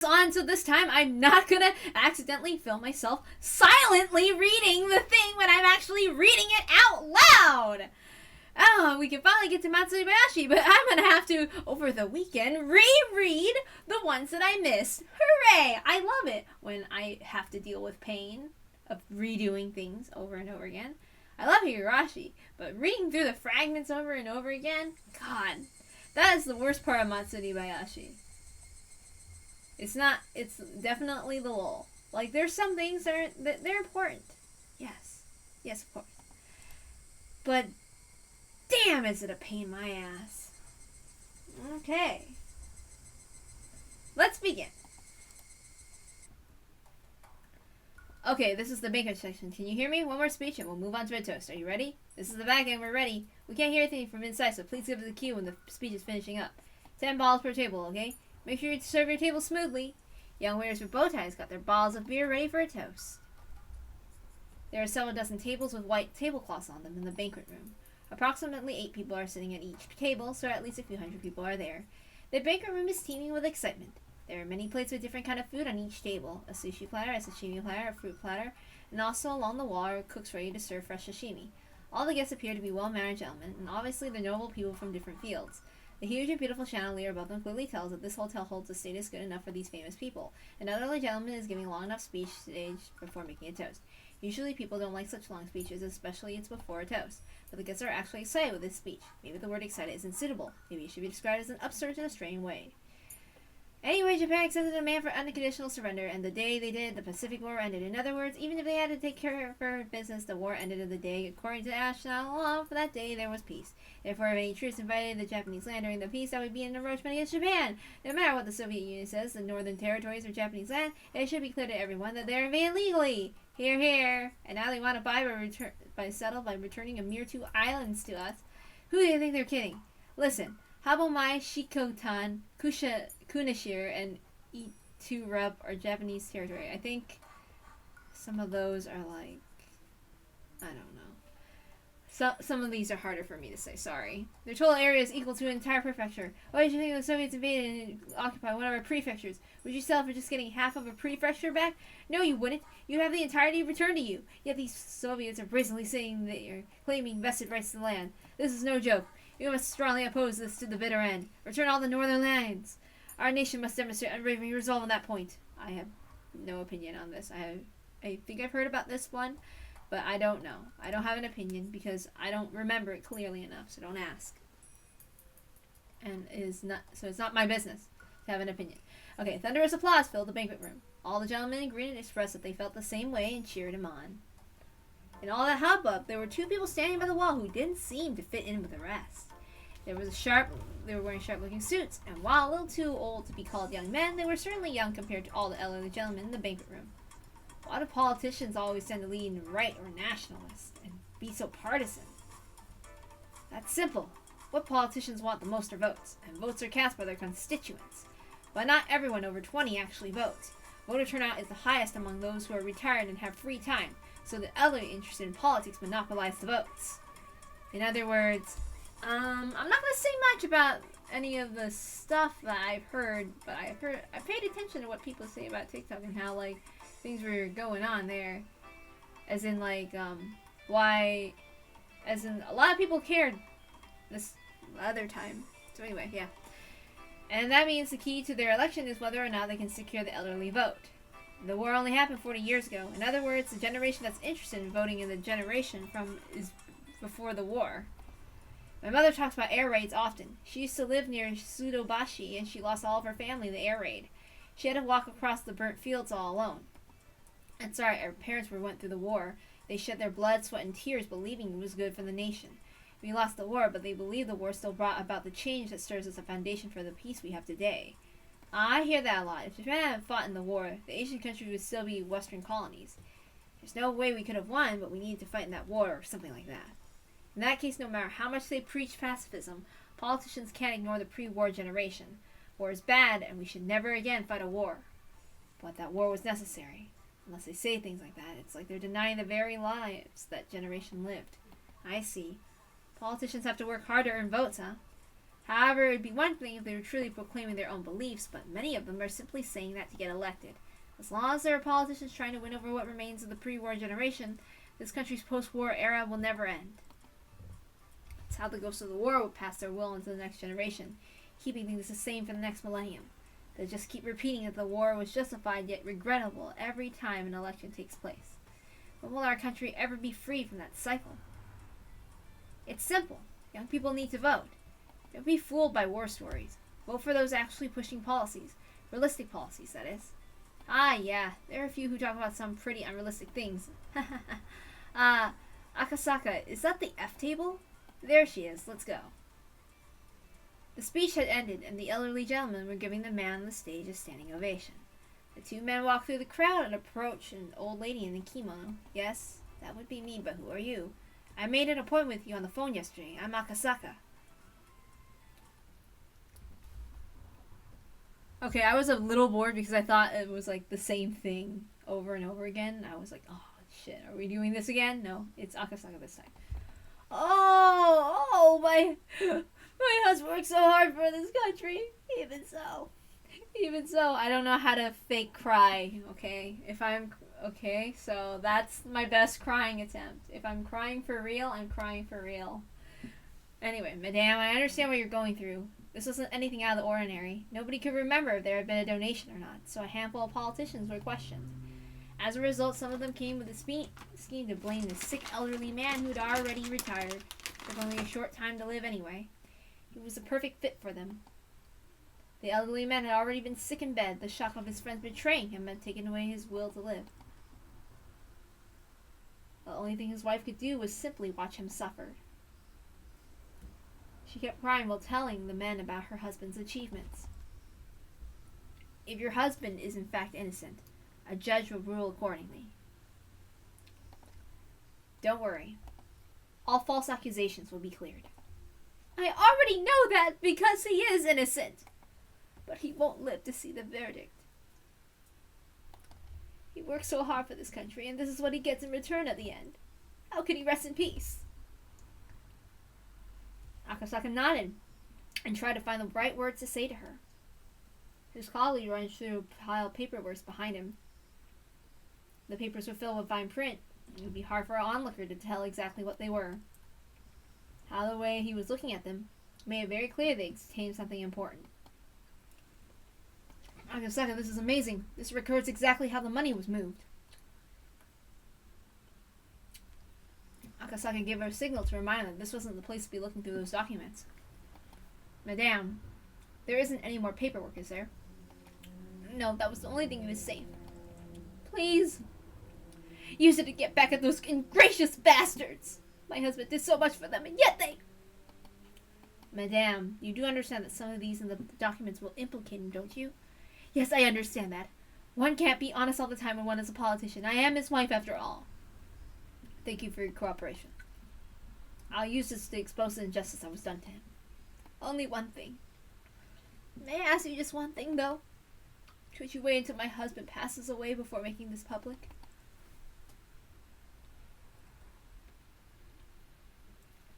on, so this time I'm not gonna accidentally film myself silently reading the thing when I'm actually reading it out loud. Oh, we can finally get to MatsuriBayashi, but I'm gonna have to, over the weekend, reread the ones that I missed. Hooray! I love it when I have to deal with pain of redoing things over and over again. I love Higurashi, but reading through the fragments over and over again, God, that is the worst part of MatsuriBayashi. It's definitely the lull. Like, there's some things that they're important. Yes, of course. But, damn, is it a pain in my ass. Okay. Let's begin. Okay, this is the banquet section. Can you hear me? One more speech and we'll move on to a toast. Are you ready? This is the back end. We're ready. We can't hear anything from inside, so please give us a cue when the speech is finishing up. 10 balls per table, okay? Make sure you serve your table smoothly. Young waiters with bow ties got their bottles of beer ready for a toast. There are several dozen tables with white tablecloths on them in the banquet room. Approximately 8 people are sitting at each table, so at least a few hundred people are there. The banquet room is teeming with excitement. There are many plates with different kind of food on each table. A sushi platter, a sashimi platter, a fruit platter, and also along the wall are cooks ready to serve fresh sashimi. All the guests appear to be well-mannered gentlemen, and obviously they're noble people from different fields. The huge and beautiful chandelier above them clearly tells that this hotel holds a status good enough for these famous people. An elderly gentleman is giving a long enough speech stage before making a toast. Usually people don't like such long speeches, especially it's before a toast. But the guests are actually excited with this speech. Maybe the word excited isn't suitable. Maybe it should be described as an upsurge in a strange way. Anyway, Japan accepted a demand for unconditional surrender, and the day they did, the Pacific War ended. In other words, even if they had to take care of their business, the war ended in the day. According to the national law, for that day there was peace. Therefore, if any troops invaded the Japanese land during the peace, that would be an encroachment against Japan. No matter what the Soviet Union says, the northern territories are Japanese land. It should be clear to everyone that they're invaded legally. Hear, hear. And now they want to buy settle by returning a mere 2 islands to us. Who do you think they're kidding? Listen. Habomai, Shikotan, Kunashir, and Iturub are Japanese territory. I think some of those are like, I don't know. Some of these are harder for me to say, sorry. Their total area is equal to an entire prefecture. Why did you think the Soviets invaded and occupied one of our prefectures? Would you sell for just getting half of a prefecture back? No, you wouldn't. You'd have the entirety returned to you. Yet these Soviets are brazenly saying they're claiming vested rights to the land. This is no joke. You must strongly oppose this to the bitter end. Return all the northern lands. Our nation must demonstrate unwavering resolve on that point. I have no opinion on this. I think I've heard about this one, but I don't know. I don't have an opinion because I don't remember it clearly enough, so don't ask. And it's not my business to have an opinion. Okay, thunderous applause filled the banquet room. All the gentlemen agreed and expressed that they felt the same way and cheered him on. In all that hubbub, there were 2 people standing by the wall who didn't seem to fit in with the rest. They were wearing sharp-looking suits, and while a little too old to be called young men, they were certainly young compared to all the elderly gentlemen in the banquet room. Why do politicians always tend to lean right or nationalist and be so partisan? That's simple. What politicians want the most are votes, and votes are cast by their constituents. But not everyone over 20 actually votes. Voter turnout is the highest among those who are retired and have free time, so the elderly interested in politics monopolize the votes. In other words, I'm not going to say much about any of the stuff that I've heard, but I paid attention to what people say about TikTok and how, like, things were going on there. As in, like, a lot of people cared this other time. So anyway, yeah. And that means the key to their election is whether or not they can secure the elderly vote. The war only happened 40 years ago. In other words, the generation that's interested in voting in the generation is before the war. My mother talks about air raids often. She used to live near Sudobashi, and she lost all of her family in the air raid. She had to walk across the burnt fields all alone. And sorry, her parents went through the war. They shed their blood, sweat, and tears, believing it was good for the nation. We lost the war, but they believe the war still brought about the change that serves as a foundation for the peace we have today. I hear that a lot. If Japan hadn't fought in the war, the Asian countries would still be Western colonies. There's no way we could have won, but we needed to fight in that war, or something like that. In that case, no matter how much they preach pacifism, politicians can't ignore the pre-war generation. War is bad, and we should never again fight a war. But that war was necessary. Unless they say things like that, it's like they're denying the very lives that generation lived. I see. Politicians have to work hard to earn votes, huh? However, it would be one thing if they were truly proclaiming their own beliefs, but many of them are simply saying that to get elected. As long as there are politicians trying to win over what remains of the pre-war generation, this country's post-war era will never end. It's how the ghosts of the war will pass their will into the next generation, keeping things the same for the next millennium. They'll just keep repeating that the war was justified yet regrettable every time an election takes place. When will our country ever be free from that cycle? It's simple. Young people need to vote. Don't be fooled by war stories. Vote for those actually pushing policies. Realistic policies, that is. Ah, yeah, there are a few who talk about some pretty unrealistic things. Akasaka, is that the F table? There she is, let's go. The speech had ended, and the elderly gentlemen were giving the man on the stage a standing ovation. The two men walked through the crowd and approached an old lady in a kimono. Yes, that would be me, but who are you? I made an appointment with you on the phone yesterday. I'm Akasaka. Okay, I was a little bored because I thought it was like the same thing over and over again. I was like, oh shit, are we doing this again? No, it's Akasaka this time. Oh, my husband worked so hard for this country. Even so, I don't know how to fake cry, okay? Okay, so that's my best crying attempt. If I'm crying for real, I'm crying for real. Anyway, madame, I understand what you're going through. This wasn't anything out of the ordinary. Nobody could remember if there had been a donation or not, so a handful of politicians were questioned. As a result, some of them came with a scheme to blame the sick elderly man who'd already retired, with only a short time to live anyway. He was a perfect fit for them. The elderly man had already been sick in bed. The shock of his friends betraying him had taken away his will to live. The only thing his wife could do was simply watch him suffer. She kept crying while telling the men about her husband's achievements. If your husband is in fact innocent, a judge will rule accordingly. Don't worry. All false accusations will be cleared. I already know that because he is innocent. But he won't live to see the verdict. He worked so hard for this country, and this is what he gets in return at the end. How can he rest in peace? Akasaka nodded and tried to find the right words to say to her. His colleague rummaged through a pile of paperwork behind him. The papers were filled with fine print. It would be hard for an onlooker to tell exactly what they were. How the way he was looking at them made it very clear they contained something important. Akasaka, this is amazing. This records exactly how the money was moved. Akasaka gave her a signal to remind her that this wasn't the place to be looking through those documents. Madame, there isn't any more paperwork, is there? No, that was the only thing he was saying. Please, use it to get back at those ingracious bastards. My husband did so much for them, and yet they... Madame, you do understand that some of these in the documents will implicate him, don't you? Yes, I understand that. One can't be honest all the time when one is a politician. I am his wife, after all. Thank you for your cooperation. I'll use this to expose the injustice that was done to him. Only one thing. May I ask you just one thing, though? Could you wait until my husband passes away before making this public?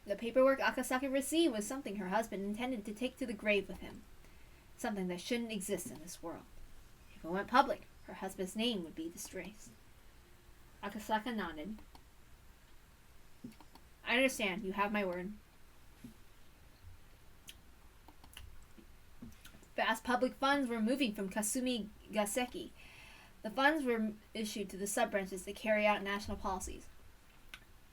The paperwork Akasaka received was something her husband intended to take to the grave with him. Something that shouldn't exist in this world. If it went public, her husband's name would be disgraced. Akasaka nodded. I understand. You have my word. Vast public funds were moving from Kasumi Gaseki. The funds were issued to the sub-branches to carry out national policies.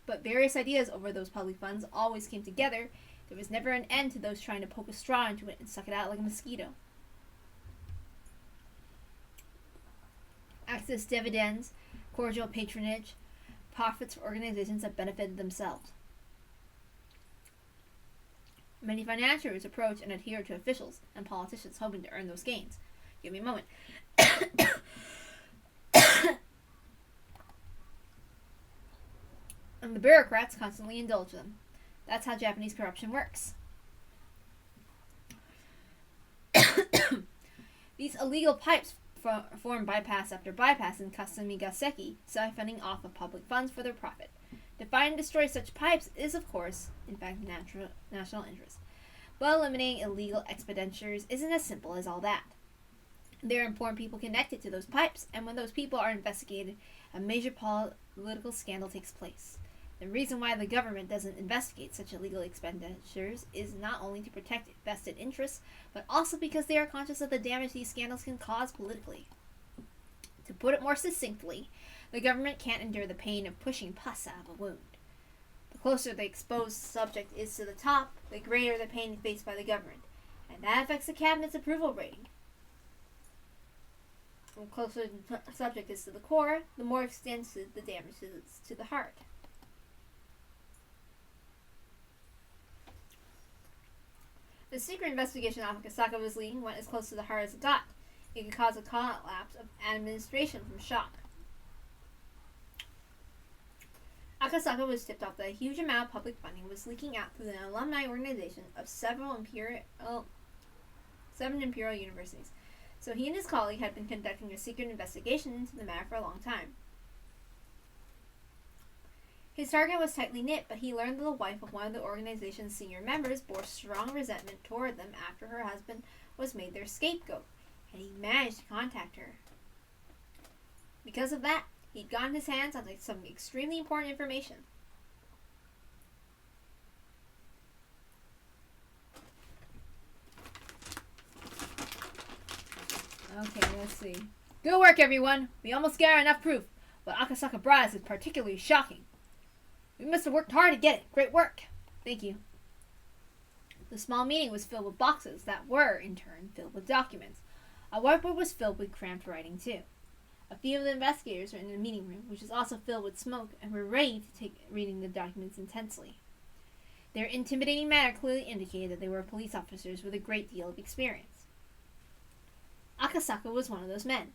But various ideas over those public funds always came together. There was never an end to those trying to poke a straw into it and suck it out like a mosquito. Access dividends, cordial patronage, profits for organizations that benefited themselves. Many financiers approach and adhere to officials and politicians hoping to earn those gains. Give me a moment. And the bureaucrats constantly indulge them. That's how Japanese corruption works. These illegal pipes form bypass after bypass in Kasumi Gaseki, siphoning off of public funds for their profit. To find and destroy such pipes is, of course, in fact, national interest. But eliminating illegal expenditures isn't as simple as all that. There are important people connected to those pipes, and when those people are investigated, a major political scandal takes place. The reason why the government doesn't investigate such illegal expenditures is not only to protect vested interests, but also because they are conscious of the damage these scandals can cause politically. To put it more succinctly, the government can't endure the pain of pushing pus out of a wound. The closer the exposed subject is to the top, the greater the pain faced by the government, and that affects the cabinet's approval rating. The closer the subject is to the core, the more extensive the damage is to the heart. The secret investigation Akasaka was leading went as close to the heart as it got. It could cause a collapse of administration from shock. Akasaka was tipped off that a huge amount of public funding was leaking out through the alumni organization of seven imperial universities. So he and his colleague had been conducting a secret investigation into the matter for a long time. His target was tightly knit, but he learned that the wife of one of the organization's senior members bore strong resentment toward them after her husband was made their scapegoat, and he managed to contact her. Because of that, he'd gotten his hands on some extremely important information. Okay, let's see. Good work, everyone! We almost got enough proof. What Akasaka brought us is particularly shocking. We must have worked hard to get it. Great work. Thank you. The small meeting was filled with boxes that were, in turn, filled with documents. A whiteboard was filled with cramped writing, too. A few of the investigators were in the meeting room, which was also filled with smoke, and were ready to take reading the documents intensely. Their intimidating manner clearly indicated that they were police officers with a great deal of experience. Akasaka was one of those men.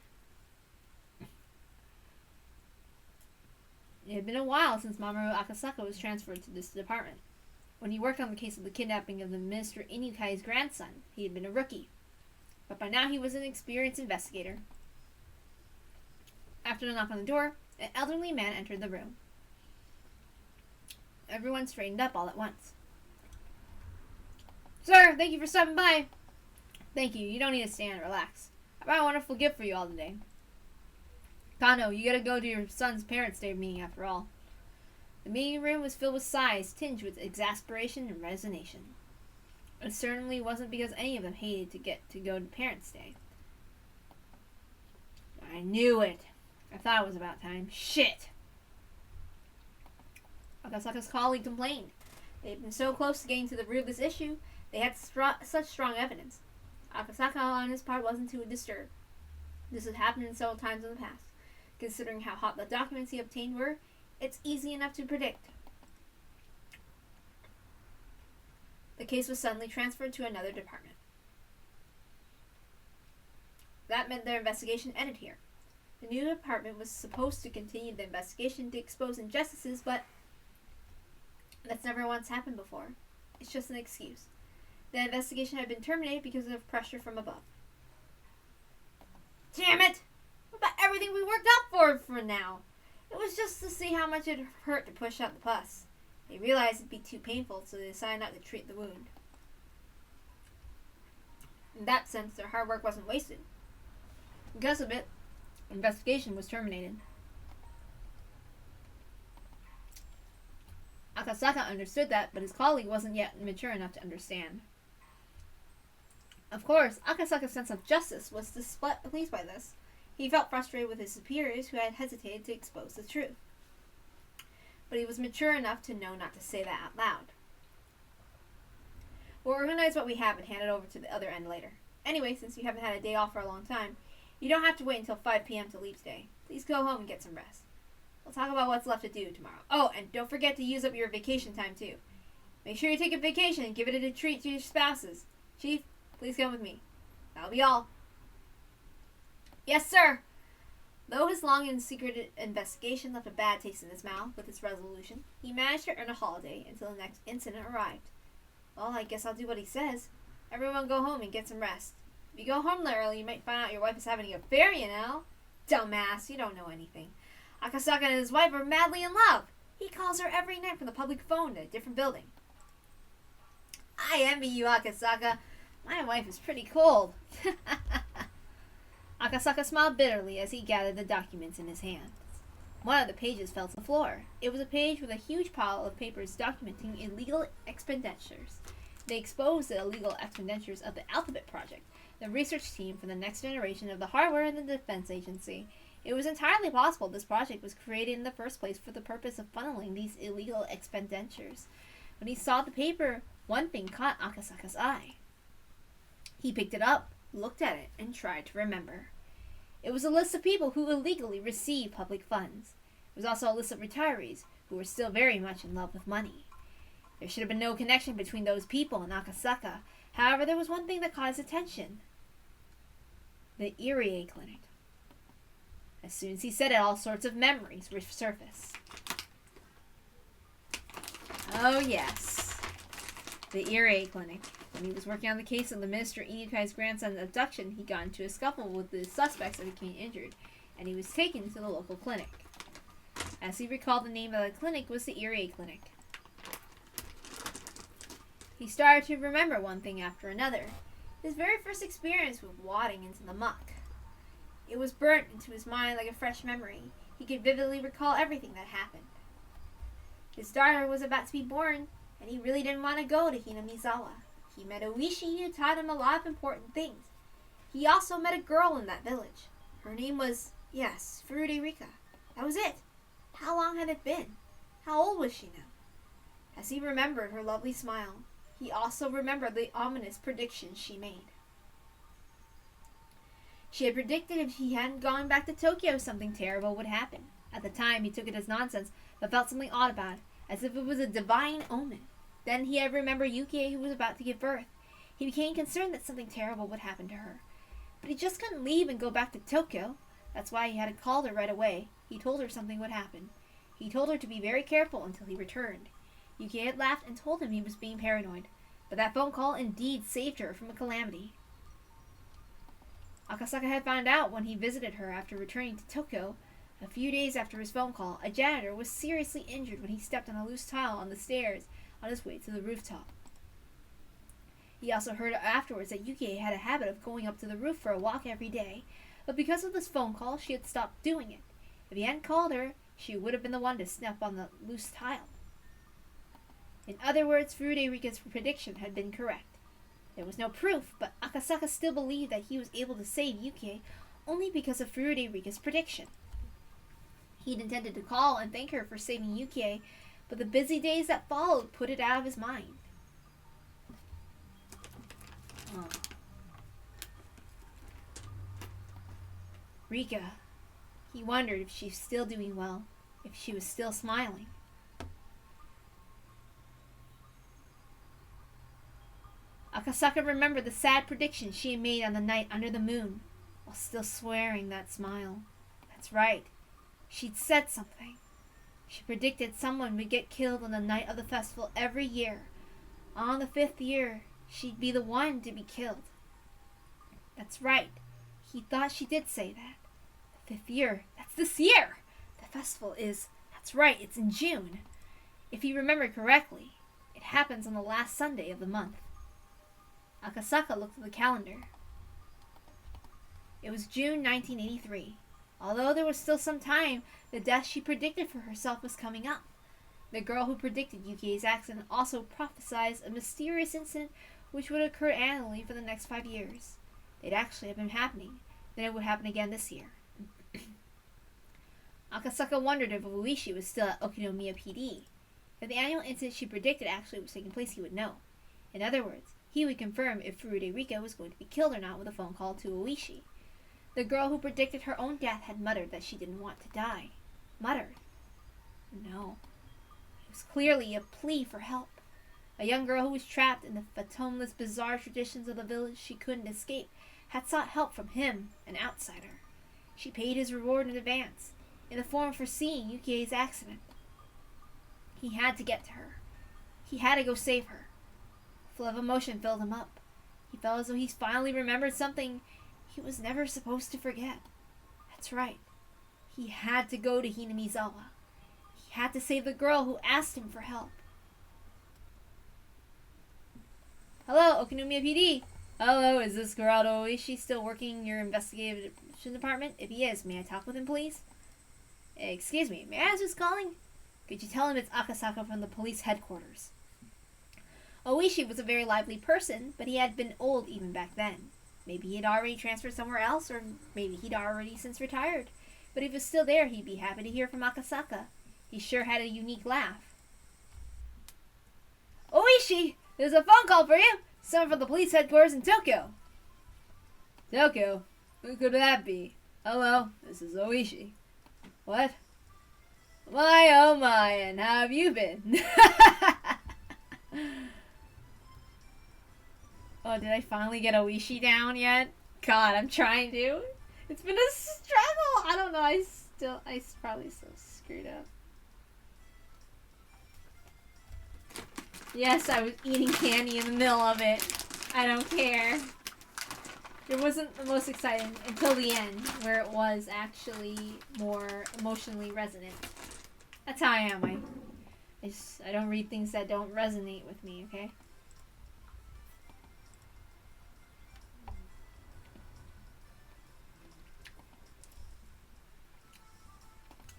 It had been a while since Mamoru Akasaka was transferred to this department. When he worked on the case of the kidnapping of the Minister Inukai's grandson, he had been a rookie. But by now he was an experienced investigator. After the knock on the door, an elderly man entered the room. Everyone straightened up all at once. Sir, thank you for stopping by. Thank you. You don't need to stand. Relax. I brought a wonderful gift for you all today. Kano, you gotta go to your son's Parents' Day meeting after all. The meeting room was filled with sighs tinged with exasperation and resignation. It certainly wasn't because any of them hated to get to go to Parents' Day. I knew it. I thought it was about time. Shit! Akasaka's colleague complained. They had been so close to getting to the root of this issue, they had such strong evidence. Akasaka, on his part, wasn't too disturbed. This had happened several times in the past. Considering how hot the documents he obtained were, it's easy enough to predict. The case was suddenly transferred to another department. That meant their investigation ended here. The new department was supposed to continue the investigation to expose injustices, but that's never once happened before. It's just an excuse. The investigation had been terminated because of pressure from above. Damn it! What about everything we worked up for now? It was just to see how much it hurt to push out the pus. They realized it'd be too painful, so they decided not to treat the wound. In that sense, their hard work wasn't wasted. Because of it, the investigation was terminated. Akasaka understood that, but his colleague wasn't yet mature enough to understand. Of course, Akasaka's sense of justice was displeased by this. He felt frustrated with his superiors who had hesitated to expose the truth. But he was mature enough to know not to say that out loud. We'll organize what we have and hand it over to the other end later. Anyway, since you haven't had a day off for a long time, you don't have to wait until 5 p.m. to leave today. Please go home and get some rest. We'll talk about what's left to do tomorrow. Oh, and don't forget to use up your vacation time too. Make sure you take a vacation and give it a treat to your spouses. Chief, please come with me. That'll be all. Yes, sir! Though his long and secret investigation left a bad taste in his mouth with its resolution, he managed to earn a holiday until the next incident arrived. Well, I guess I'll do what he says. Everyone go home and get some rest. If you go home early, you might find out your wife is having an affair, you know. Dumbass, you don't know anything. Akasaka and his wife are madly in love. He calls her every night from the public phone in a different building. I envy you, Akasaka. My wife is pretty cold. Akasaka smiled bitterly as he gathered the documents in his hands. One of the pages fell to the floor. It was a page with a huge pile of papers documenting illegal expenditures. They exposed the illegal expenditures of the Alphabet Project, the research team for the next generation of the hardware in the Defense Agency. It was entirely possible this project was created in the first place for the purpose of funneling these illegal expenditures. When he saw the paper, one thing caught Akasaka's eye. He picked it up, looked at it, and tried to remember. It was a list of people who illegally received public funds. It was also a list of retirees who were still very much in love with money. There should have been no connection between those people and Akasaka. However, there was one thing that caught his attention. The Irie Clinic. As soon as he said it, all sorts of memories resurfaced. Oh yes, the Irie Clinic. When he was working on the case of the Minister Inukai's grandson's abduction, he got into a scuffle with the suspects and became injured, and he was taken to the local clinic. As he recalled, the name of the clinic was the Irie Clinic. He started to remember one thing after another. His very first experience with wading into the muck. It was burnt into his mind like a fresh memory. He could vividly recall everything that happened. His daughter was about to be born, and he really didn't want to go to Hinamizawa. He met Oishi who taught him a lot of important things. He also met a girl in that village. Her name was, yes, Furude Rika. That was it. How long had it been? How old was she now? As he remembered her lovely smile, he also remembered the ominous predictions she made. She had predicted if he hadn't gone back to Tokyo, something terrible would happen. At the time, he took it as nonsense, but felt something odd about it, as if it was a divine omen. Then he had remembered Yukie, who was about to give birth. He became concerned that something terrible would happen to her. But he just couldn't leave and go back to Tokyo. That's why he had called her right away. He told her something would happen. He told her to be very careful until he returned. Yukie had laughed and told him he was being paranoid. But that phone call indeed saved her from a calamity. Akasaka had found out when he visited her after returning to Tokyo. A few days after his phone call, a janitor was seriously injured when he stepped on a loose tile on the stairs on his way to the rooftop. He also heard afterwards that Yukie had a habit of going up to the roof for a walk every day, but because of this phone call, she had stopped doing it. If he hadn't called her, she would have been the one to step on the loose tile. In other words, Furude Rika's prediction had been correct. There was no proof, but Akasaka still believed that he was able to save Yukie only because of Furude Rika's prediction. He'd intended to call and thank her for saving Yukie, but the busy days that followed put it out of his mind. Oh. Rika. He wondered if she was still doing well, if she was still smiling. Akasaka remembered the sad prediction she had made on the night under the moon, while still swearing that smile. That's right. She'd said something. She predicted someone would get killed on the night of the festival every year. On the 5th year, she'd be the one to be killed. That's right. He thought she did say that. The 5th year, that's this year! The festival is, that's right, it's in June. If he remembered correctly, it happens on the last Sunday of the month. Akasaka looked at the calendar. It was June 1983. Although there was still some time, the death she predicted for herself was coming up. The girl who predicted Yukie's accident also prophesied a mysterious incident which would occur annually for the next 5 years. They'd actually have been happening. Then it would happen again this year. Akasaka wondered if Oishi was still at Okinomiya PD. If the annual incident she predicted actually was taking place, he would know. In other words, he would confirm if Furude Rika was going to be killed or not with a phone call to Oishi. The girl who predicted her own death had muttered that she didn't want to die. Muttered. No. It was clearly a plea for help. A young girl who was trapped in the fathomless, bizarre traditions of the village she couldn't escape had sought help from him, an outsider. She paid his reward in advance, in the form of foreseeing Yukie's accident. He had to get to her. He had to go save her. A flood of emotion filled him up. He felt as though he finally remembered something he was never supposed to forget. That's right. He had to go to Hinamizawa. He had to save the girl who asked him for help. Hello, Okinonomiya PD. Hello, is this Geraldo Oishi still working in your investigation department? If he is, may I talk with him, please? Excuse me, may I ask who's calling? Could you tell him it's Akasaka from the police headquarters? Oishi was a very lively person, but he had been old even back then. Maybe he had already transferred somewhere else, or maybe he'd already since retired. But if he was still there, he'd be happy to hear from Akasaka. He sure had a unique laugh. Oishi! There's a phone call for you! Someone from the police headquarters in Tokyo. Tokyo? Who could that be? Hello, this is Oishi. What? My oh my, and how have you been? Oh, did I finally get Oishi down yet? God, I'm trying to. It's been a struggle. I don't know, I probably still screwed up. Yes, I was eating candy in the middle of it. I don't care. It wasn't the most exciting until the end, where it was actually more emotionally resonant. That's how I am. I don't read things that don't resonate with me, okay?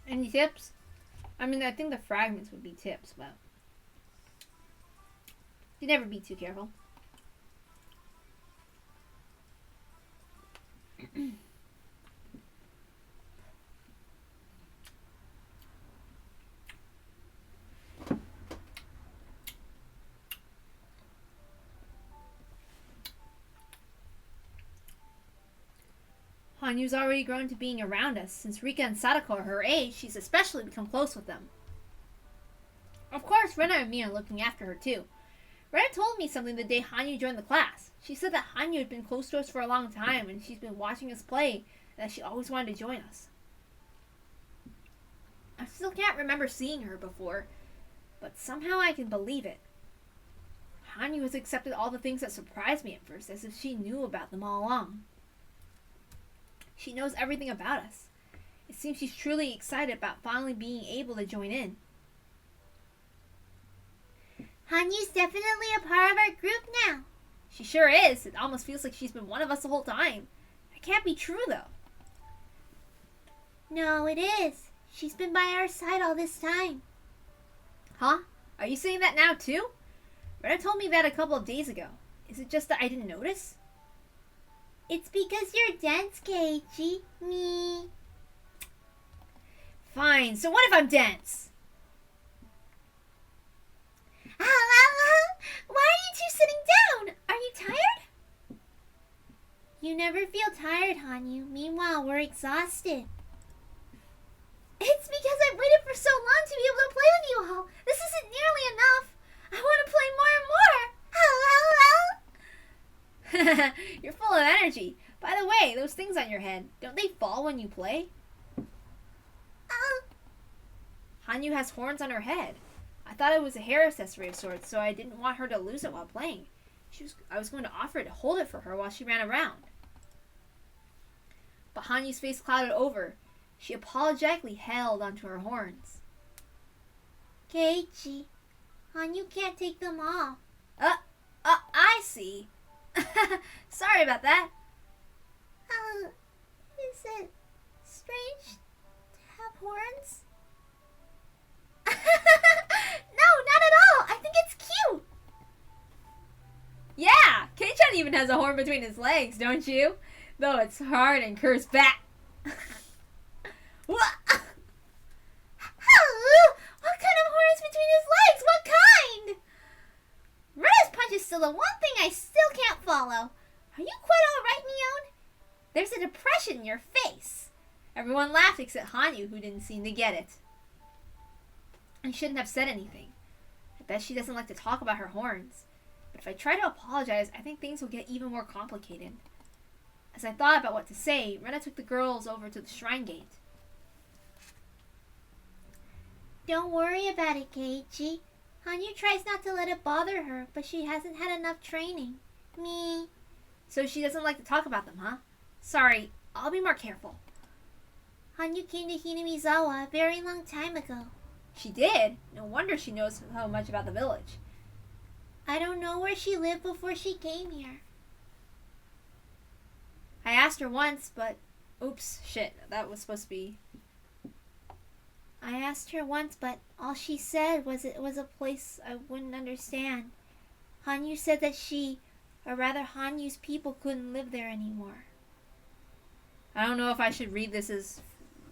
Any tips? I mean, I think the fragments would be tips, but you never be too careful. Hanyu's already grown to being around us. Since Rika and Sadako are her age, she's especially become close with them. Of course, Rena and me are looking after her too. Rena told me something the day Hanyu joined the class. She said that Hanyu had been close to us for a long time and she's been watching us play and that she always wanted to join us. I still can't remember seeing her before, but somehow I can believe it. Hanyu has accepted all the things that surprised me at first, as if she knew about them all along. She knows everything about us. It seems she's truly excited about finally being able to join in. Hanyu's definitely a part of our group now. She sure is. It almost feels like she's been one of us the whole time. That can't be true, though. No, it is. She's been by our side all this time. Huh? Are you saying that now, too? Rena told me that a couple of days ago. Is it just that I didn't notice? It's because you're dense, Keiichi. Me. Fine, so what if I'm dense? Why are you two sitting down? Are you tired? You never feel tired, Hanyu. Meanwhile, we're exhausted. It's because I've waited for so long to be able to play with you all. This isn't nearly enough. I want to play more and more. You're full of energy. By the way, those things on your head, don't they fall when you play? Hanyu has horns on her head. I thought it was a hair accessory of sorts, so I didn't want her to lose it while playing. I was going to offer to hold it for her while she ran around. But Hanyu's face clouded over. She apologetically held onto her horns. Keiichi, Hanyu can't take them off. I see. Sorry about that. Is it strange to have horns? No, not at all. I think it's cute. Yeah, Kei-chan even has a horn between his legs, don't you? Though it's hard and curves back. What kind of horn is between his legs? What kind? Rena's punch is still the one thing I still can't follow. Are you quite alright, Neon? There's a depression in your face. Everyone laughed except Hanyu, who didn't seem to get it. I shouldn't have said anything. I bet she doesn't like to talk about her horns. But if I try to apologize, I think things will get even more complicated. As I thought about what to say, Rena took the girls over to the shrine gate. Don't worry about it, Keiichi. Hanyu tries not to let it bother her, but she hasn't had enough training. Me. So she doesn't like to talk about them, huh? Sorry, I'll be more careful. Hanyu came to Hinamizawa a very long time ago. She did? No wonder she knows so much about the village. I don't know where she lived before she came here. I asked her once, but... Oops, shit, that was supposed to be... I asked her once, but all she said was it was a place I wouldn't understand. Hanyu said that she, or rather Hanyu's people, couldn't live there anymore. I don't know if I should read this as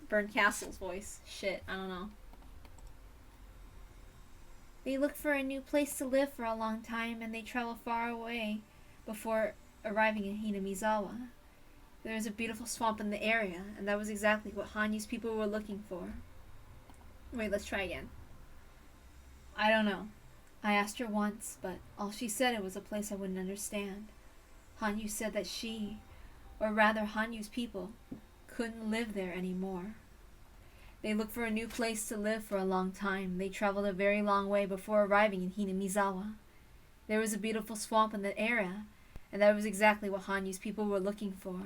Burnt Castle's voice. Shit, I don't know. They looked for a new place to live for a long time, and they traveled far away before arriving in Hinamizawa. There was a beautiful swamp in the area, and that was exactly what Hanyu's people were looking for. Wait, let's try again. I don't know. I asked her once, but all she said it was a place I wouldn't understand. Hanyu said that she, or rather Hanyu's people, couldn't live there anymore. They looked for a new place to live for a long time. They traveled a very long way before arriving in Hinamizawa. There was a beautiful swamp in the area, and that was exactly what Hanyu's people were looking for.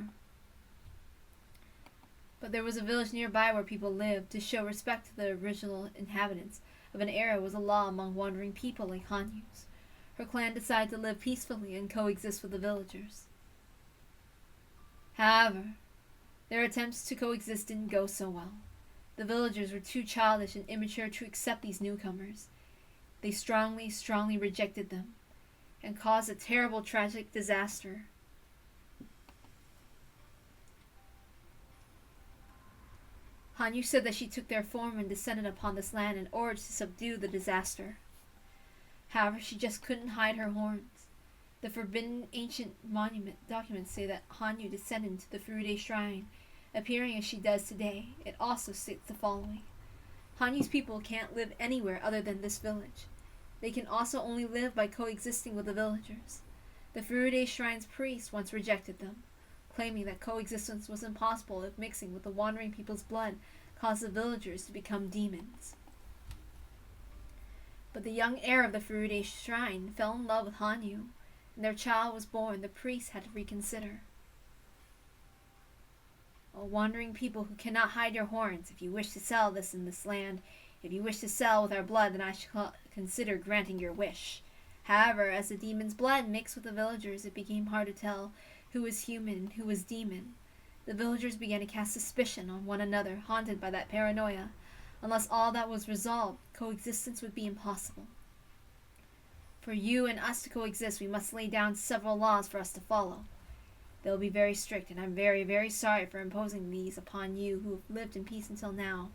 But there was a village nearby where people lived. To show respect to the original inhabitants of an area was a law among wandering people like Hanyu's. Her clan decided to live peacefully and coexist with the villagers. However, their attempts to coexist didn't go so well. The villagers were too childish and immature to accept these newcomers. They strongly rejected them and caused a terrible, tragic disaster. Hanyu said that she took their form and descended upon this land in order to subdue the disaster. However, she just couldn't hide her horns. The forbidden ancient monument documents say that Hanyu descended to the Furude Shrine, appearing as she does today. It also states the following. Hanyu's people can't live anywhere other than this village. They can also only live by coexisting with the villagers. The Furude Shrine's priest once rejected them, claiming that coexistence was impossible if mixing with the wandering people's blood caused the villagers to become demons. But the young heir of the Furude Shrine fell in love with Hanyu, and their child was born. The priest had to reconsider. O wandering people who cannot hide your horns, if you wish to sell this in this land, if you wish to sell with our blood, then I shall consider granting your wish. However, as the demon's blood mixed with the villagers, it became hard to tell who was human and who was demon. The villagers began to cast suspicion on one another, haunted by that paranoia. Unless all that was resolved, coexistence would be impossible. For you and us to coexist, we must lay down several laws for us to follow. They will be very strict, and I'm very, very sorry for imposing these upon you who have lived in peace until now.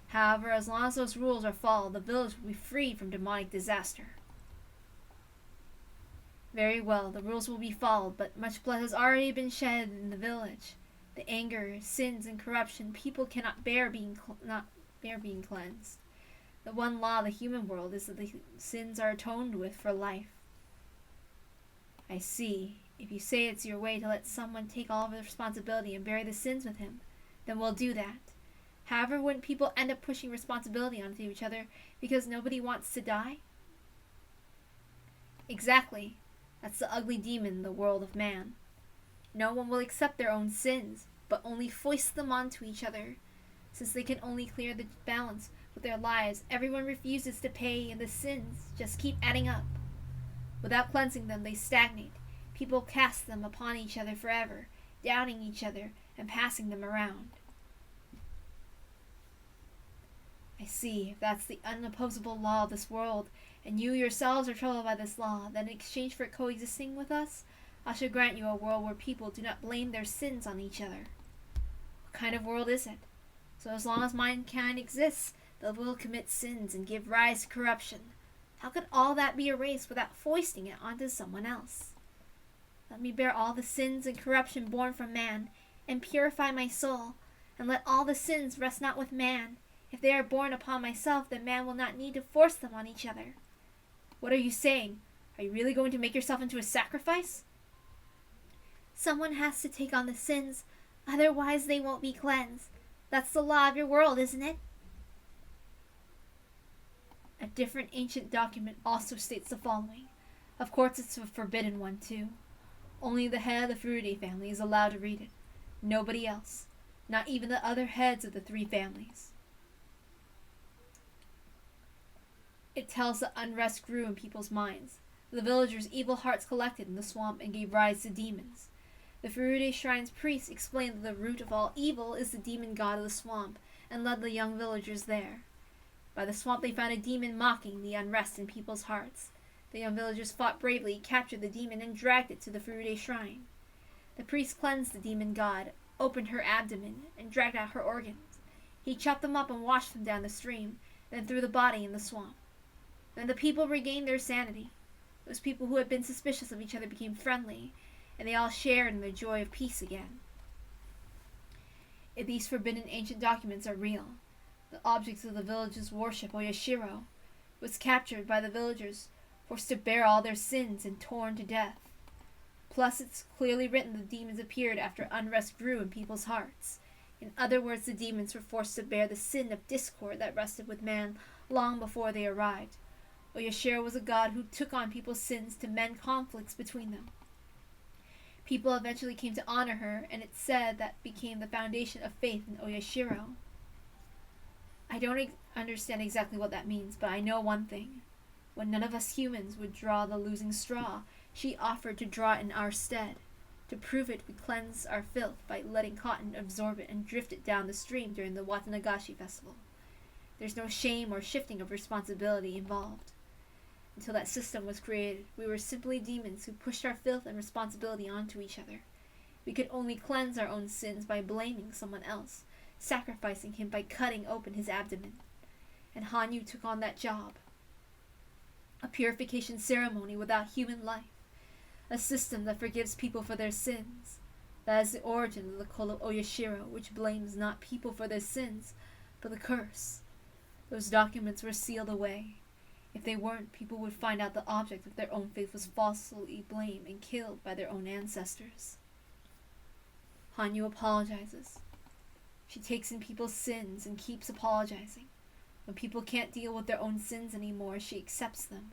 However, as long as those rules are followed, the village will be freed from demonic disaster. Very well, the rules will be followed, but much blood has already been shed in the village. The anger, sins, and corruption people cannot bear being cleansed. The one law of the human world is that the sins are atoned with for life. I see. If you say it's your way to let someone take all of the responsibility and bury the sins with him, then we'll do that. However, wouldn't people end up pushing responsibility onto each other because nobody wants to die? Exactly. That's the ugly demon in the world of man. No one will accept their own sins, but only foist them onto each other. Since they can only clear the balance with their lives, everyone refuses to pay, and the sins just keep adding up. Without cleansing them, they stagnate. People cast them upon each other forever, doubting each other and passing them around. I see. If that's the unopposable law of this world, and you yourselves are troubled by this law, then in exchange for coexisting with us, I shall grant you a world where people do not blame their sins on each other. What kind of world is it? So as long as mankind exists, they will commit sins and give rise to corruption. How could all that be erased without foisting it onto someone else? Let me bear all the sins and corruption born from man, and purify my soul, and let all the sins rest not with man. If they are born upon myself, then man will not need to force them on each other. What are you saying? Are you really going to make yourself into a sacrifice? Someone has to take on the sins, otherwise they won't be cleansed. That's the law of your world, isn't it? A different ancient document also states the following. Of course, it's a forbidden one, too. Only the head of the Furude family is allowed to read it. Nobody else. Not even the other heads of the three families. It tells that unrest grew in people's minds. The villagers' evil hearts collected in the swamp and gave rise to demons. The Furude Shrine's priest explained that the root of all evil is the demon god of the swamp, and led the young villagers there. By the swamp they found a demon mocking the unrest in people's hearts. The young villagers fought bravely, captured the demon, and dragged it to the Furude Shrine. The priest cleansed the demon god, opened her abdomen, and dragged out her organs. He chopped them up and washed them down the stream, then threw the body in the swamp. Then the people regained their sanity. Those people who had been suspicious of each other became friendly, and they all shared in the joy of peace again. If these forbidden ancient documents are real, the objects of the village's worship, Oyashiro, was captured by the villagers, forced to bear all their sins, and torn to death. Plus, it's clearly written the demons appeared after unrest grew in people's hearts. In other words, the demons were forced to bear the sin of discord that rested with man long before they arrived. Oyashiro was a god who took on people's sins to mend conflicts between them. People eventually came to honor her, and it's said that became the foundation of faith in Oyashiro. I don't understand exactly what that means, but I know one thing. When none of us humans would draw the losing straw, she offered to draw it in our stead. To prove it, we cleanse our filth by letting cotton absorb it and drift it down the stream during the Watanagashi festival. There's no shame or shifting of responsibility involved. Until that system was created, we were simply demons who pushed our filth and responsibility onto each other. We could only cleanse our own sins by blaming someone else, sacrificing him by cutting open his abdomen. And Hanyu took on that job. A purification ceremony without human life. A system that forgives people for their sins. That is the origin of the cult of Oyashiro, which blames not people for their sins, but the curse. Those documents were sealed away. If they weren't, people would find out the object of their own faith was falsely blamed and killed by their own ancestors. Hanyu apologizes. She takes in people's sins and keeps apologizing. When people can't deal with their own sins anymore, she accepts them.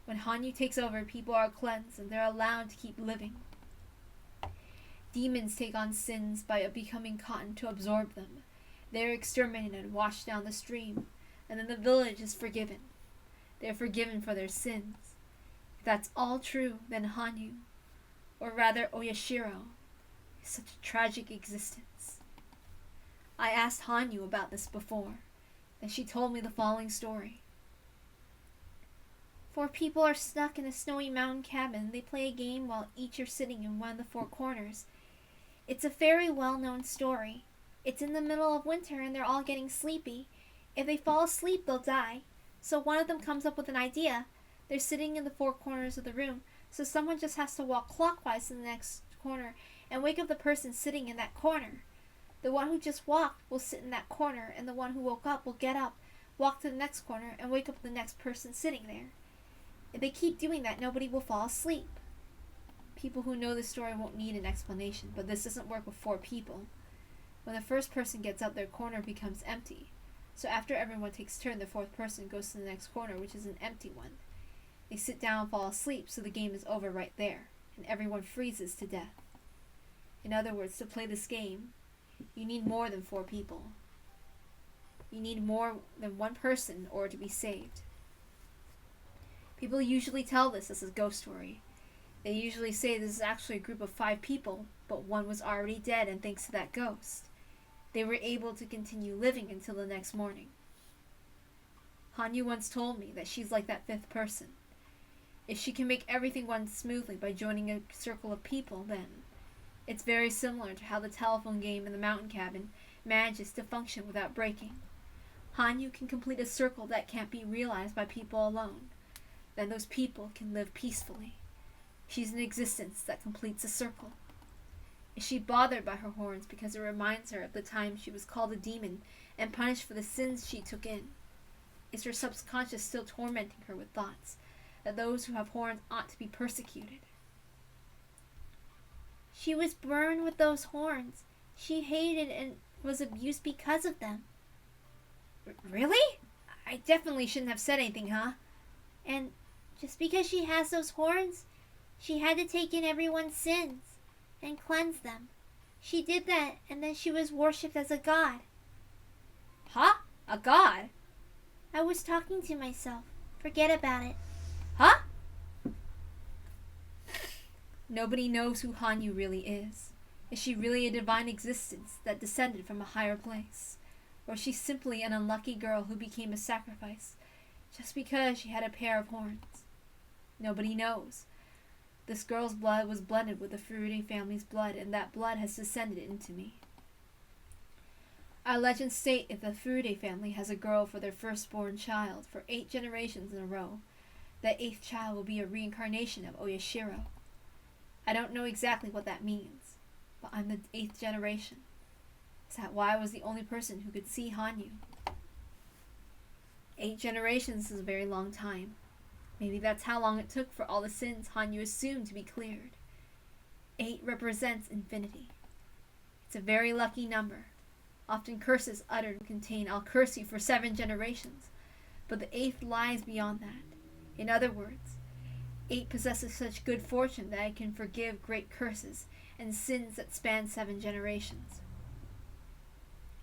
When Hanyu takes over, people are cleansed and they're allowed to keep living. Demons take on sins by becoming cotton to absorb them. They are exterminated and washed down the stream, and then the village is forgiven. They are forgiven for their sins. If that's all true, then Hanyu, or rather Oyashiro, is such a tragic existence. I asked Hanyu about this before, and she told me the following story. 4 people are stuck in a snowy mountain cabin. They play a game while each are sitting in one of the 4 corners. It's a very well-known story. It's in the middle of winter and they're all getting sleepy. If they fall asleep, they'll die. So one of them comes up with an idea. They're sitting in the 4 corners of the room, so someone just has to walk clockwise to the next corner and wake up the person sitting in that corner. The one who just walked will sit in that corner, and the one who woke up will get up, walk to the next corner, and wake up the next person sitting there. If they keep doing that, nobody will fall asleep. People who know this story won't need an explanation, but this doesn't work with 4 people. When the first person gets up, their corner becomes empty. So after everyone takes turn, the 4th person goes to the next corner, which is an empty one. They sit down and fall asleep, so the game is over right there, and everyone freezes to death. In other words, to play this game, you need more than 4 people. You need more than 1 person in order to be saved. People usually tell this as a ghost story. They usually say this is actually a group of 5 people, but one was already dead, and thanks to that ghost, they were able to continue living until the next morning. Hanyu once told me that she's like that 5th person. If she can make everything run smoothly by joining a circle of people, then it's very similar to how the telephone game in the mountain cabin manages to function without breaking. Hanyu can complete a circle that can't be realized by people alone. Then those people can live peacefully. She's an existence that completes a circle. Is she bothered by her horns because it reminds her of the time she was called a demon and punished for the sins she took in? Is her subconscious still tormenting her with thoughts that those who have horns ought to be persecuted? She was burned with those horns. She hated and was abused because of them. Really? I definitely shouldn't have said anything, huh? And just because she has those horns, she had to take in everyone's sins and cleanse them. She did that, and then she was worshipped as a god. Huh? A god? I was talking to myself. Forget about it. Huh? Nobody knows who Hanyu really is. Is she really a divine existence that descended from a higher place? Or is she simply an unlucky girl who became a sacrifice just because she had a pair of horns? Nobody knows. This girl's blood was blended with the Furude family's blood, and that blood has descended into me. Our legends state if the Furude family has a girl for their firstborn child for 8 generations in a row, that 8th child will be a reincarnation of Oyashiro. I don't know exactly what that means, but I'm the 8th generation. Is that why I was the only person who could see Hanyu? 8 generations is a very long time. Maybe that's how long it took for all the sins Hanyu assumed to be cleared. 8 represents infinity. It's a very lucky number. Often curses uttered contain "I'll curse you for 7 generations," but the 8th lies beyond that. In other words, 8 possesses such good fortune that it can forgive great curses and sins that span 7 generations.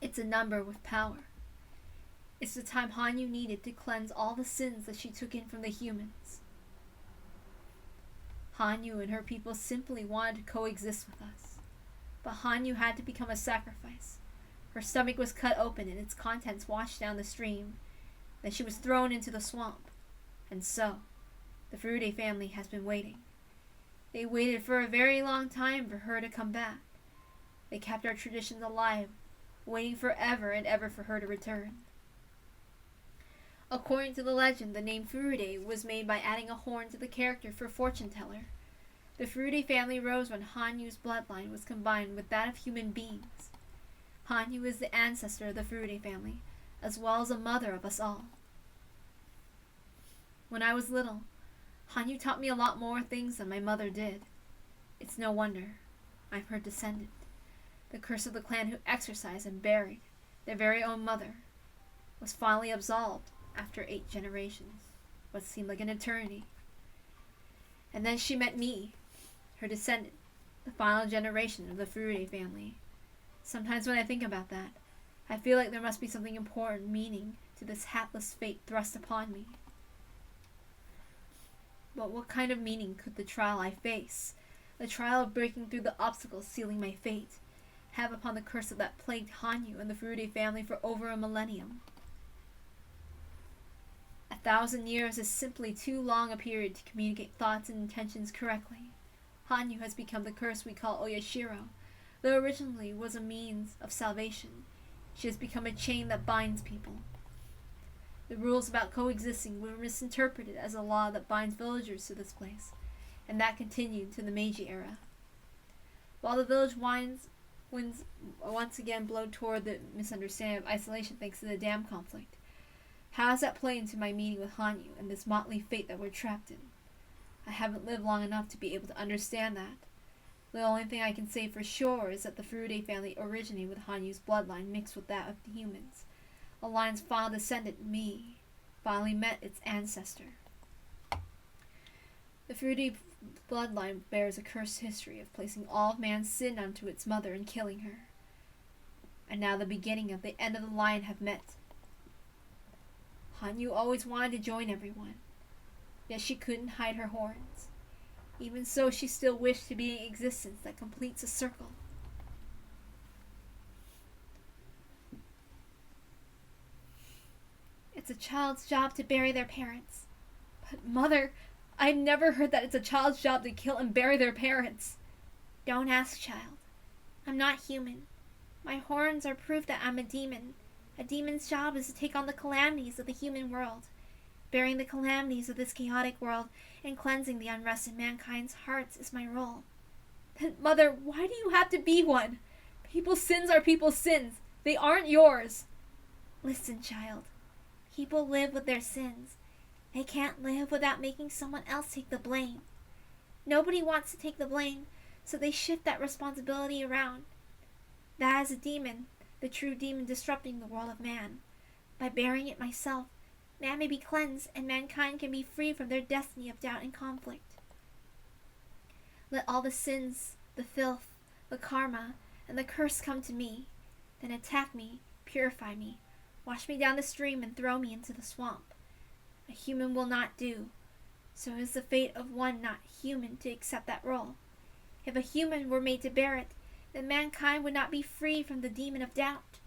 It's a number with power. It's the time Hanyu needed to cleanse all the sins that she took in from the humans. Hanyu and her people simply wanted to coexist with us, but Hanyu had to become a sacrifice. Her stomach was cut open and its contents washed down the stream. Then she was thrown into the swamp. And so, the Furude family has been waiting. They waited for a very long time for her to come back. They kept our traditions alive, waiting forever and ever for her to return. According to the legend, the name Furude was made by adding a horn to the character for fortune teller. The Furude family rose when Hanyu's bloodline was combined with that of human beings. Hanyu is the ancestor of the Furude family, as well as a mother of us all. When I was little, Hanyu taught me a lot more things than my mother did. It's no wonder. I'm her descendant. The curse of the clan who exorcised and buried their very own mother was finally absolved after 8 generations, what seemed like an eternity. And then she met me, her descendant, the final generation of the Furude family. Sometimes when I think about that, I feel like there must be something important meaning to this hapless fate thrust upon me. But what kind of meaning could the trial I face, the trial of breaking through the obstacles sealing my fate, have upon the curse that plagued Hanyu and the Furude family for over a millennium? 1,000 years is simply too long a period to communicate thoughts and intentions correctly. Hanyu has become the curse we call Oyashiro, though originally was a means of salvation. She has become a chain that binds people. The rules about coexisting were misinterpreted as a law that binds villagers to this place, and that continued to the Meiji era. While the village winds once again blowed toward the misunderstanding of isolation thanks to the dam conflict, how does that play into my meeting with Hanyu and this motley fate that we're trapped in? I haven't lived long enough to be able to understand that. The only thing I can say for sure is that the Furude family originated with Hanyu's bloodline mixed with that of the humans. A line's final descendant, me, finally met its ancestor. The Furude bloodline bears a cursed history of placing all of man's sin onto its mother and killing her. And now the beginning of the end of the line have met. Hanyu always wanted to join everyone, yet she couldn't hide her horns. Even so, she still wished to be an existence that completes a circle. It's a child's job to bury their parents. But Mother, I've never heard that it's a child's job to kill and bury their parents. Don't ask, child. I'm not human. My horns are proof that I'm a demon. A demon's job is to take on the calamities of the human world. Bearing the calamities of this chaotic world and cleansing the unrest in mankind's hearts is my role. Then, Mother, why do you have to be one? People's sins are people's sins. They aren't yours. Listen, child. People live with their sins. They can't live without making someone else take the blame. Nobody wants to take the blame, so they shift that responsibility around. That is a demon, the true demon disrupting the world of man. By bearing it myself, man may be cleansed and mankind can be free from their destiny of doubt and conflict. Let all the sins, the filth, the karma, and the curse come to me. Then attack me, purify me, wash me down the stream and throw me into the swamp. A human will not do. So is the fate of one not human to accept that role. If a human were made to bear it, then mankind would not be free from the demon of doubt.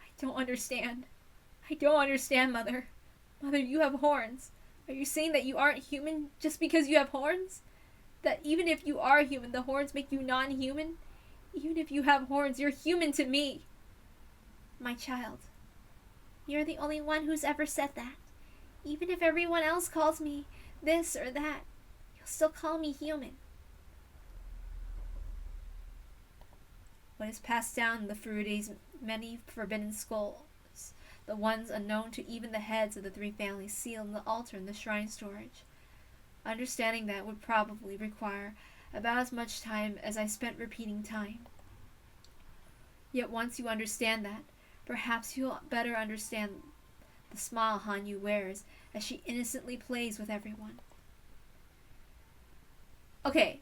I don't understand. I don't understand, Mother. Mother, you have horns. Are you saying that you aren't human just because you have horns? That even if you are human, the horns make you non-human? Even if you have horns, you're human to me. My child, you're the only one who's ever said that. Even if everyone else calls me this or that, you'll still call me human. What is passed down in the Furude's many forbidden scrolls, the ones unknown to even the heads of the three families sealed in the altar in the shrine storage. Understanding that would probably require about as much time as I spent repeating time. Yet once you understand that, perhaps you'll better understand the smile Hanyu wears as she innocently plays with everyone. Okay,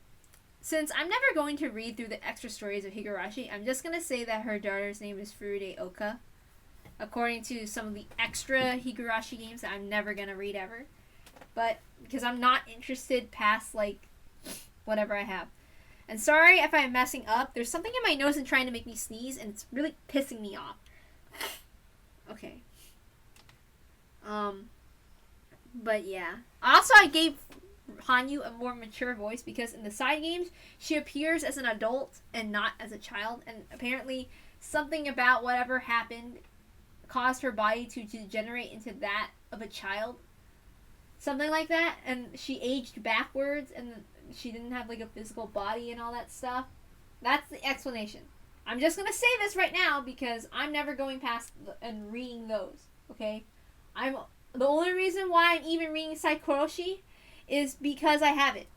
since I'm never going to read through the extra stories of Higurashi, I'm just going to say that her daughter's name is Furude Oka, according to some of the extra Higurashi games that I'm never going to read ever. But because I'm not interested past, like, whatever I have. And sorry if I'm messing up. There's something in my nose and trying to make me sneeze, and it's really pissing me off. Okay. But yeah. Also, I gave Hanyu a more mature voice because in the side games, she appears as an adult and not as a child. And apparently, something about whatever happened caused her body to degenerate into that of a child. Something like that. And she aged backwards and she didn't have like a physical body and all that stuff. That's the explanation. I'm just going to say this right now because I'm never going past and reading those. Okay? The only reason why I'm even reading Saikoroshi is because I have it.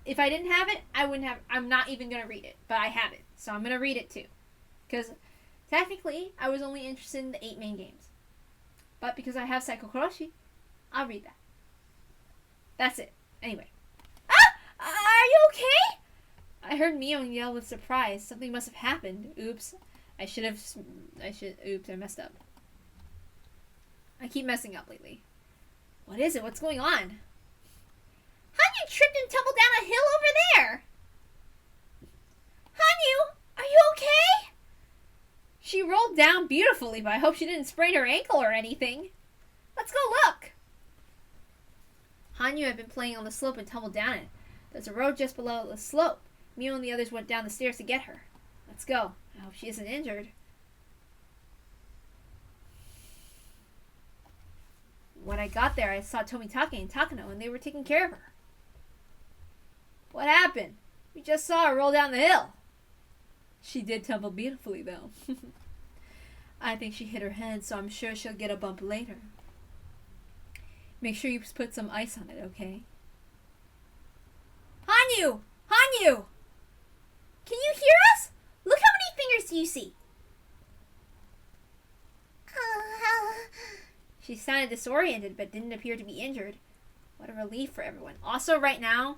If I didn't have it, I'm not even going to read it. But I have it. So I'm going to read it too. Because technically, I was only interested in the 8 main games. But because I have Saikoroshi, I'll read that. That's it. Anyway. Ah! Are you okay? I heard Mio yell with surprise. Something must have happened. Oops. Oops, I messed up. I keep messing up lately. What is it? What's going on? Hanyu tripped and tumbled down a hill over there. Hanyu, are you okay? She rolled down beautifully, but I hope she didn't sprain her ankle or anything. Let's go look. Hanyu had been playing on the slope and tumbled down it. There's a road just below the slope. Mio and the others went down the stairs to get her. Let's go. I hope she isn't injured. When I got there, I saw Tomitake and Takano, and they were taking care of her. What happened? We just saw her roll down the hill. She did tumble beautifully, though. I think she hit her head, so I'm sure she'll get a bump later. Make sure you put some ice on it, okay? Hanyu! Hanyu! Can you hear us? Look how many fingers do you see? She sounded disoriented, but didn't appear to be injured. What a relief for everyone. Also, right now,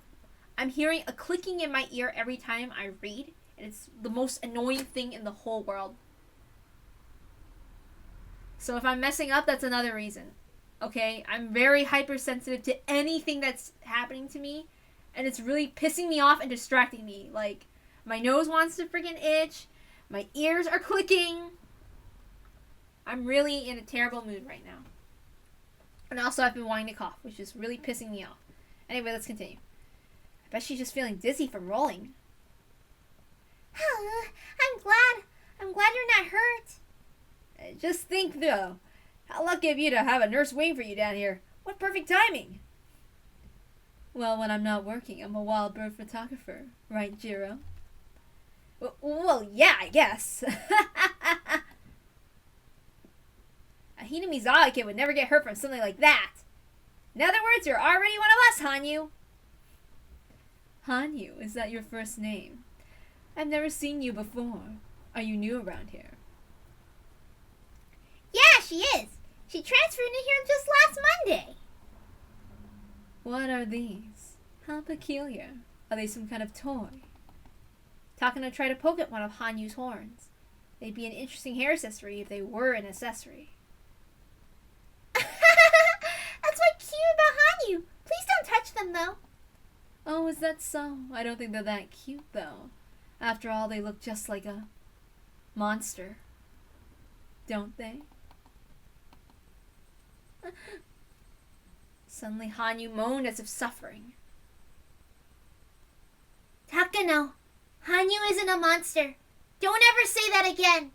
I'm hearing a clicking in my ear every time I read, and it's the most annoying thing in the whole world. So if I'm messing up, that's another reason. Okay? I'm very hypersensitive to anything that's happening to me, and it's really pissing me off and distracting me. Like, my nose wants to freaking itch, my ears are clicking. I'm really in a terrible mood right now. And also, I've been wanting to cough, which is really pissing me off. Anyway, let's continue. I bet she's just feeling dizzy from rolling. I'm glad you're not hurt. Just think, though. How lucky of you to have a nurse waiting for you down here. What perfect timing. Well, when I'm not working, I'm a wild bird photographer. Right, Jiro? Well, yeah, I guess. A Hina Mizawa kid would never get hurt from something like that. In other words, you're already one of us, Hanyu. Hanyu, is that your first name? I've never seen you before. Are you new around here? Yeah, she is. She transferred in here just last Monday. What are these? How peculiar. Are they some kind of toy? Takano tried to poke at one of Hanyu's horns. They'd be an interesting hair accessory if they were an accessory. That's what's cute about Hanyu. Please don't touch them, though. Oh, is that so? I don't think they're that cute, though. After all, they look just like a monster. Don't they? Suddenly, Hanyu moaned as if suffering. Takano, Hanyu isn't a monster. Don't ever say that again.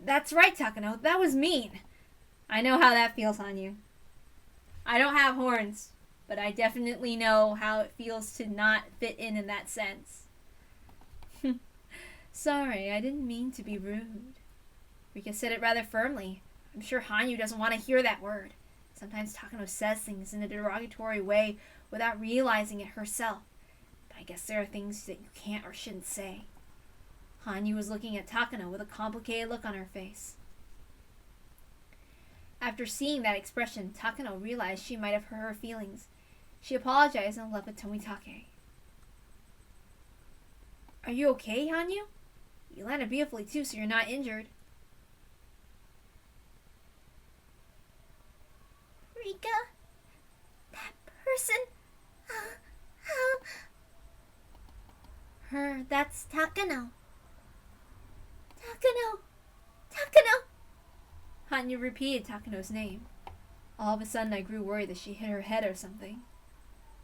That's right, Takano. That was mean. I know how that feels, Hanyu. I don't have horns, but I definitely know how it feels to not fit in that sense. Sorry, I didn't mean to be rude. Rika said it rather firmly. I'm sure Hanyu doesn't want to hear that word. Sometimes Takano says things in a derogatory way without realizing it herself. But I guess there are things that you can't or shouldn't say. Hanyu was looking at Takano with a complicated look on her face. After seeing that expression, Takano realized she might have hurt her feelings. She apologized and left with Tomitake. Are you okay, Hanyu? You landed beautifully too, so you're not injured. Rika, that person, her, that's Takano. Takano. Hanyu repeated Takano's name. All of a sudden, I grew worried that she hit her head or something.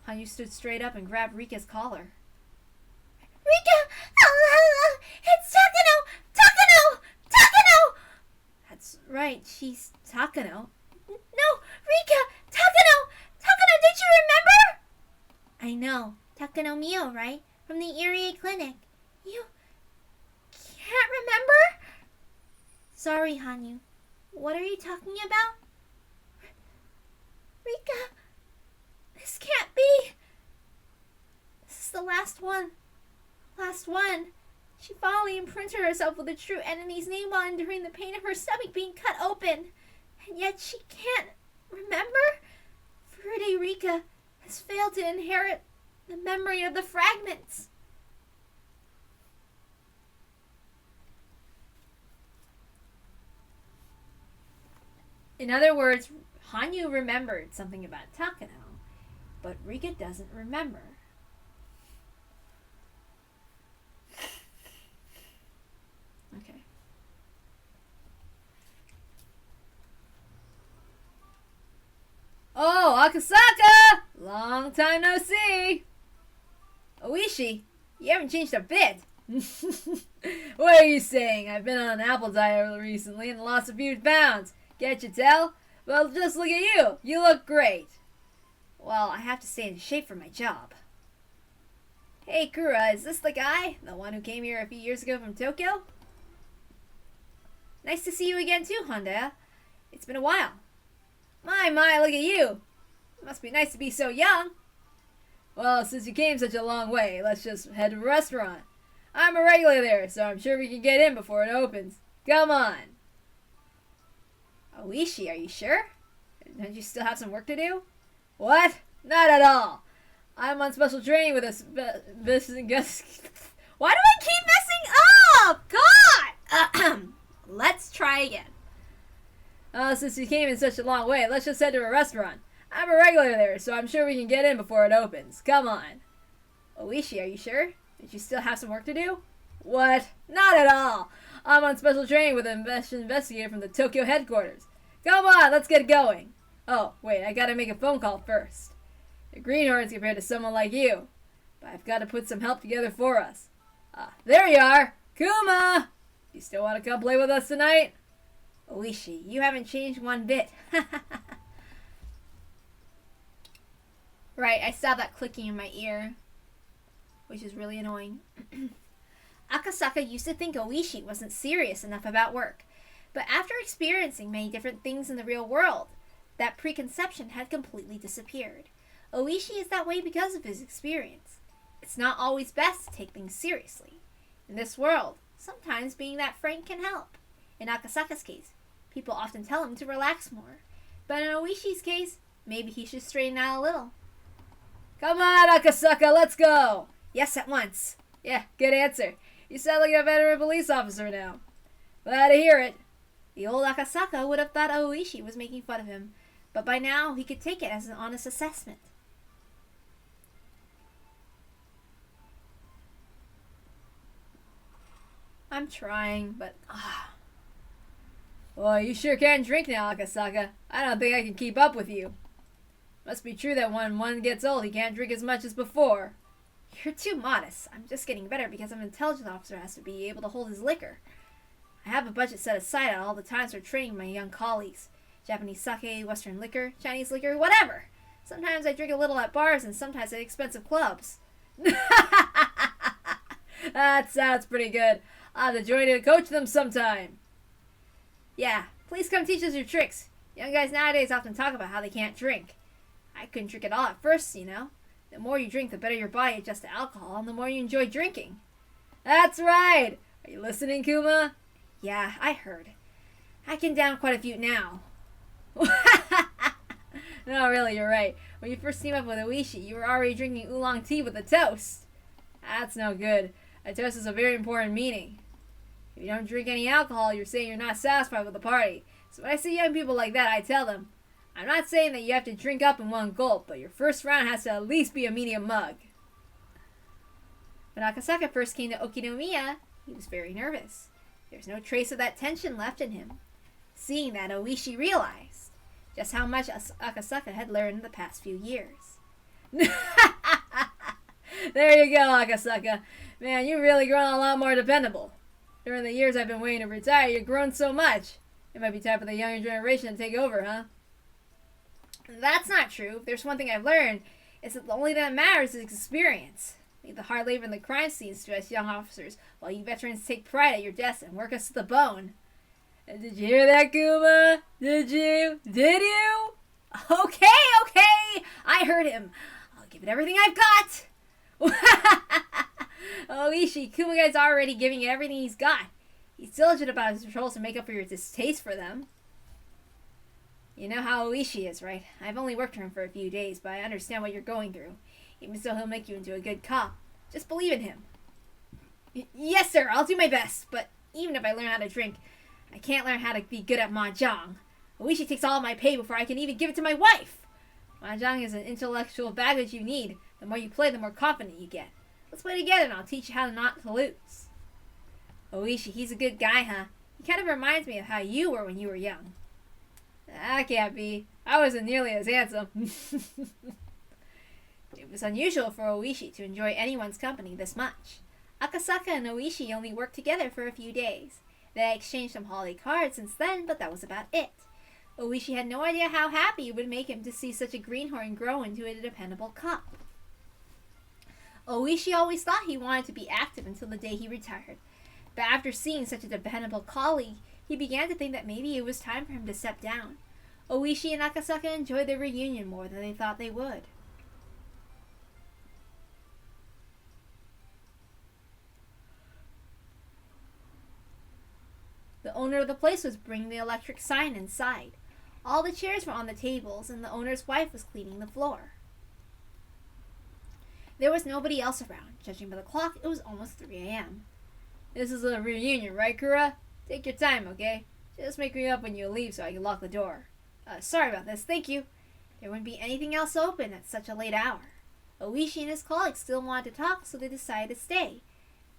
Hanyu stood straight up and grabbed Rika's collar. Rika! It's Takano! That's right, she's Takano. No, Rika! Takano! Did you remember? I know. Takano Mio, right? From the Irie Clinic. You can't remember? Sorry, Hanyu. What are you talking about? Rika, this can't be. This is the last one. She finally imprinted herself with the true enemy's name while enduring the pain of her stomach being cut open. And yet she can't remember? Fruity Rika has failed to inherit the memory of the fragments. In other words, Hanyu remembered something about Takano, but Rika doesn't remember. Okay. Oh, Akasaka! Long time no see! Oishi, you haven't changed a bit. What are you saying? I've been on an apple diet recently and lost a few pounds. Can't you tell? Well, just look at you. You look great. Well, I have to stay in shape for my job. Hey, Kura, is this the guy? The one who came here a few years ago from Tokyo? Nice to see you again too, Honda. It's been a while. My, look at you. It must be nice to be so young. Well, since you came such a long way, let's just head to a restaurant. I'm a regular there, so I'm sure we can get in before it opens. Come on. Oishi, are you sure? Don't you still have some work to do? What? Not at all. I'm on special training with a Why do I keep messing up? God! Let's try again. Since you came in such a long way, let's just head to a restaurant. I'm a regular there, so I'm sure we can get in before it opens. Come on. Oishi, are you sure? Did you still have some work to do? What? Not at all. I'm on special training with an investigator from the Tokyo headquarters. Come on, let's get going. Oh, wait, I gotta make a phone call first. The greenhorns compared to someone like you. But I've gotta put some help together for us. There you are! Kuma! You still wanna come play with us tonight? Oishi, you haven't changed one bit. Right, I saw that clicking in my ear, which is really annoying. Akasaka used to think Oishi wasn't serious enough about work, but after experiencing many different things in the real world, that preconception had completely disappeared. Oishi is that way because of his experience. It's not always best to take things seriously. In this world, sometimes being that frank can help. In Akasaka's case, people often tell him to relax more. But in Oishi's case, maybe he should straighten out a little. Come on, Akasaka, let's go! Yes, at once. Yeah, good answer. You sound like a veteran police officer now. Glad to hear it. The old Akasaka would have thought Oishi was making fun of him, but by now he could take it as an honest assessment. I'm trying, but Well, you sure can drink now, Akasaka. I don't think I can keep up with you. Must be true that when one gets old, he can't drink as much as before. You're too modest. I'm just getting better because an intelligence officer has to be able to hold his liquor. I have a budget set aside at all the times for training my young colleagues. Japanese sake, Western liquor, Chinese liquor, whatever. Sometimes I drink a little at bars and sometimes at expensive clubs. That sounds pretty good. I'll have to join you to coach them sometime. Yeah, please come teach us your tricks. Young guys nowadays often talk about how they can't drink. I couldn't drink at all at first, you know. The more you drink, the better your body adjusts to alcohol, and the more you enjoy drinking. That's right! Are you listening, Kuma? Yeah, I heard. I can down quite a few now. No, really, you're right. When you first teamed up with Oishi, you were already drinking oolong tea with a toast. That's no good. A toast is a very important meaning. If you don't drink any alcohol, you're saying you're not satisfied with the party. So when I see young people like that, I tell them, I'm not saying that you have to drink up in one gulp, but your first round has to at least be a medium mug. When Akasaka first came to Okinomiya, he was very nervous. There was no trace of that tension left in him. Seeing that, Oishi realized just how much Akasaka had learned in the past few years. There you go, Akasaka. Man, you've really grown a lot more dependable. During the years I've been waiting to retire, you've grown so much. It might be time for the younger generation to take over, huh? That's not true. If there's one thing I've learned, it's that the only thing that matters is experience. Leave the hard labor and the crime scenes to us young officers, while you veterans take pride at your desks and work us to the bone. And did you hear that, Kuma? Did you? Did you? Okay. I heard him. I'll give it everything I've got. Oishi, Kuma guy's already giving it everything he's got. He's diligent about his patrols to make up for your distaste for them. You know how Oishi is, right? I've only worked for him for a few days, but I understand what you're going through. Even so, he'll make you into a good cop. Just believe in him. Yes, sir, I'll do my best, but even if I learn how to drink, I can't learn how to be good at mahjong. Oishi takes all of my pay before I can even give it to my wife. Mahjong is an intellectual baggage you need. The more you play, the more confident you get. Let's play together and I'll teach you how not to lose. Oishi, he's a good guy, huh? He kind of reminds me of how you were when you were young. That can't be. I wasn't nearly as handsome. It was unusual for Oishi to enjoy anyone's company this much. Akasaka and Oishi only worked together for a few days. They exchanged some holiday cards since then, but that was about it. Oishi had no idea how happy it would make him to see such a greenhorn grow into a dependable cop. Oishi always thought he wanted to be active until the day he retired. But after seeing such a dependable colleague, he began to think that maybe it was time for him to step down. Oishi and Akasaka enjoyed their reunion more than they thought they would. The owner of the place was bringing the electric sign inside. All the chairs were on the tables, and the owner's wife was cleaning the floor. There was nobody else around. Judging by the clock, it was almost 3 a.m. This is a reunion, right, Kura? Take your time, okay? Just make me up when you leave so I can lock the door. Sorry about this, thank you. There wouldn't be anything else open at such a late hour. Oishi and his colleagues still wanted to talk, so they decided to stay.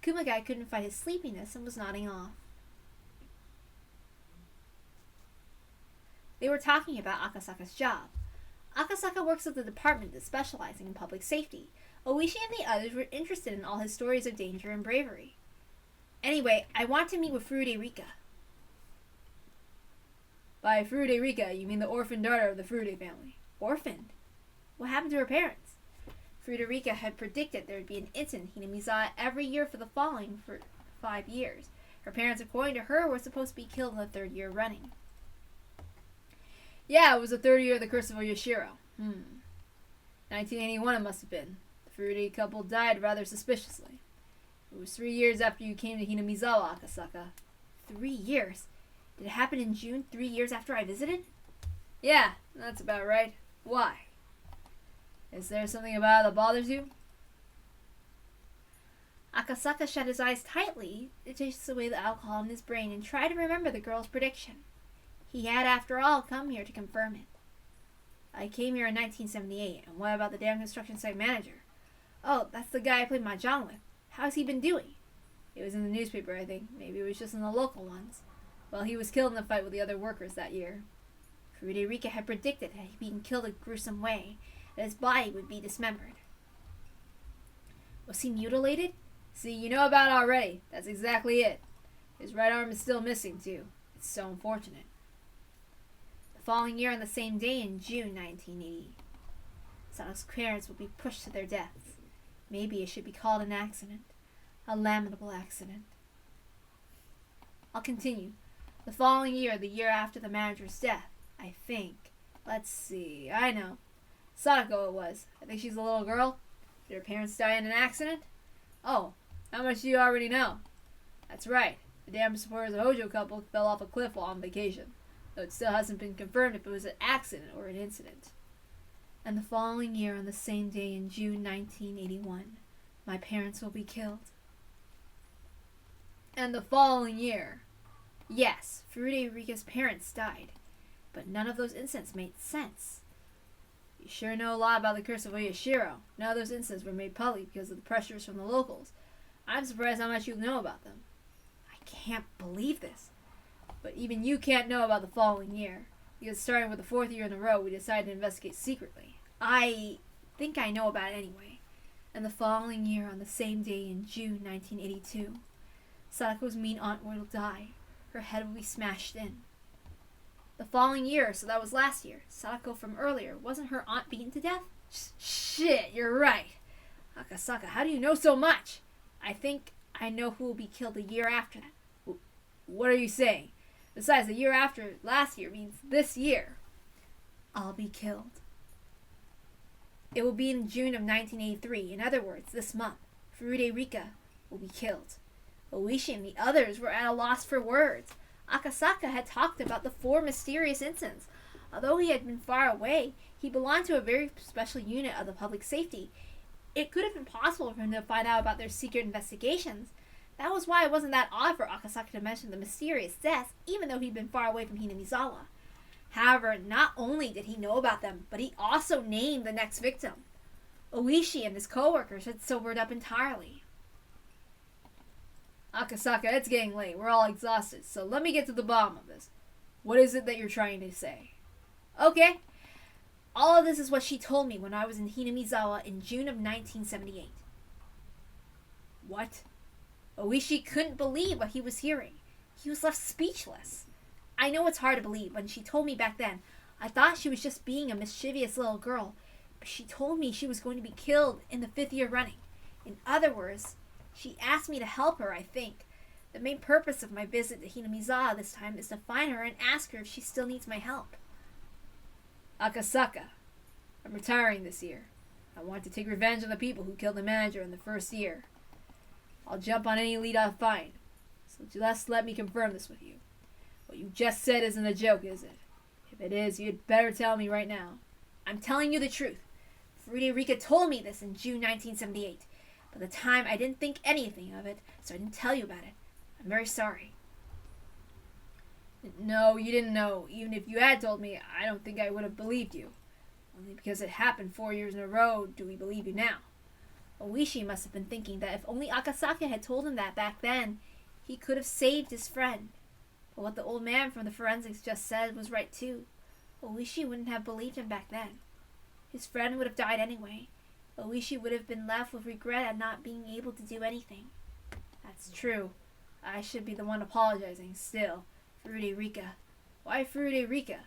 Kumagai couldn't fight his sleepiness and was nodding off. They were talking about Akasaka's job. Akasaka works at the department that's specializing in public safety. Oishi and the others were interested in all his stories of danger and bravery. Anyway, I want to meet with Furude Rika. By Furude Rika, you mean the orphan daughter of the Furude family. Orphaned? What happened to her parents? Furude Rika had predicted there would be an incident in Hinamizawa every year for the following 5 years. Her parents, according to her, were supposed to be killed in the 3rd year running. Yeah, it was the 3rd year of the Curse of Yoshiro. 1981 it must have been. The Furude couple died rather suspiciously. It was 3 years after you came to Hinamizawa, Akasaka. 3 years? Did it happen in June, 3 years after I visited? Yeah, that's about right. Why? Is there something about it that bothers you? Akasaka shut his eyes tightly to chase away the alcohol in his brain and tried to remember the girl's prediction. He had, after all, come here to confirm it. I came here in 1978, and what about the damn construction site manager? Oh, that's the guy I played mahjong with. How's he been doing? It was in the newspaper, I think. Maybe it was just in the local ones. Well, he was killed in the fight with the other workers that year. Fururika had predicted that he'd been killed a gruesome way, that his body would be dismembered. Was he mutilated? See, you know about it already. That's exactly it. His right arm is still missing, too. It's so unfortunate. The following year, on the same day in June 1980, Sadako's parents would be pushed to their deaths. Maybe it should be called an accident. A lamentable accident. I'll continue. The following year, the year after the manager's death, I think. Let's see, I know. Sadako it was. I think she's a little girl. Did her parents die in an accident? Oh, how much do you already know? That's right. The damn supporters of Hojo couple fell off a cliff while on vacation, though it still hasn't been confirmed if it was an accident or an incident. And the following year, on the same day in June 1981, my parents will be killed. And the following year, yes, Fururika's parents died, but none of those incidents made sense. You sure know a lot about the curse of Oyashiro. None of those incidents were made public because of the pressures from the locals. I'm surprised how much you know about them. I can't believe this. But even you can't know about the following year, because starting with the 4th year in a row, we decided to investigate secretly. I think I know about it anyway. And the following year, on the same day in June 1982, Sadako's mean aunt will die. Her head will be smashed in. The following year, so that was last year, Sadako from earlier, wasn't her aunt beaten to death? Shit, you're right. Akasaka, how do you know so much? I think I know who will be killed the year after that. What are you saying? Besides, the year after last year means this year. I'll be killed. It will be in June of 1983. In other words, this month, Fururika will be killed. Oishi and the others were at a loss for words. Akasaka had talked about the 4 mysterious incidents. Although he had been far away, he belonged to a very special unit of the public safety. It could have been possible for him to find out about their secret investigations. That was why it wasn't that odd for Akasaka to mention the mysterious deaths, even though he'd been far away from Hinamizawa. However, not only did he know about them, but he also named the next victim. Oishi and his co-workers had sobered up entirely. Akasaka, it's getting late. We're all exhausted, so let me get to the bottom of this. What is it that you're trying to say? Okay. All of this is what she told me when I was in Hinamizawa in June of 1978. What? Oishi couldn't believe what he was hearing. He was left speechless. I know it's hard to believe. When she told me back then, I thought she was just being a mischievous little girl, but she told me she was going to be killed in the 5th year running. In other words, she asked me to help her, I think. The main purpose of my visit to Hinamizawa this time is to find her and ask her if she still needs my help. Akasaka, I'm retiring this year. I want to take revenge on the people who killed the manager in the 1st year. I'll jump on any lead I find. So just let me confirm this with you. What you just said isn't a joke, is it? If it is, you'd better tell me right now. I'm telling you the truth. Fururika told me this in June 1978. By the time, I didn't think anything of it, so I didn't tell you about it. I'm very sorry. No, you didn't know. Even if you had told me, I don't think I would have believed you. Only because it happened 4 years in a row do we believe you now. Oishi must have been thinking that if only Akasaka had told him that back then, he could have saved his friend. But what the old man from the forensics just said was right too. Oishi wouldn't have believed him back then. His friend would have died anyway. Oishi would have been left with regret at not being able to do anything. That's true. I should be the one apologizing. Still, Fururika. Why Fururika?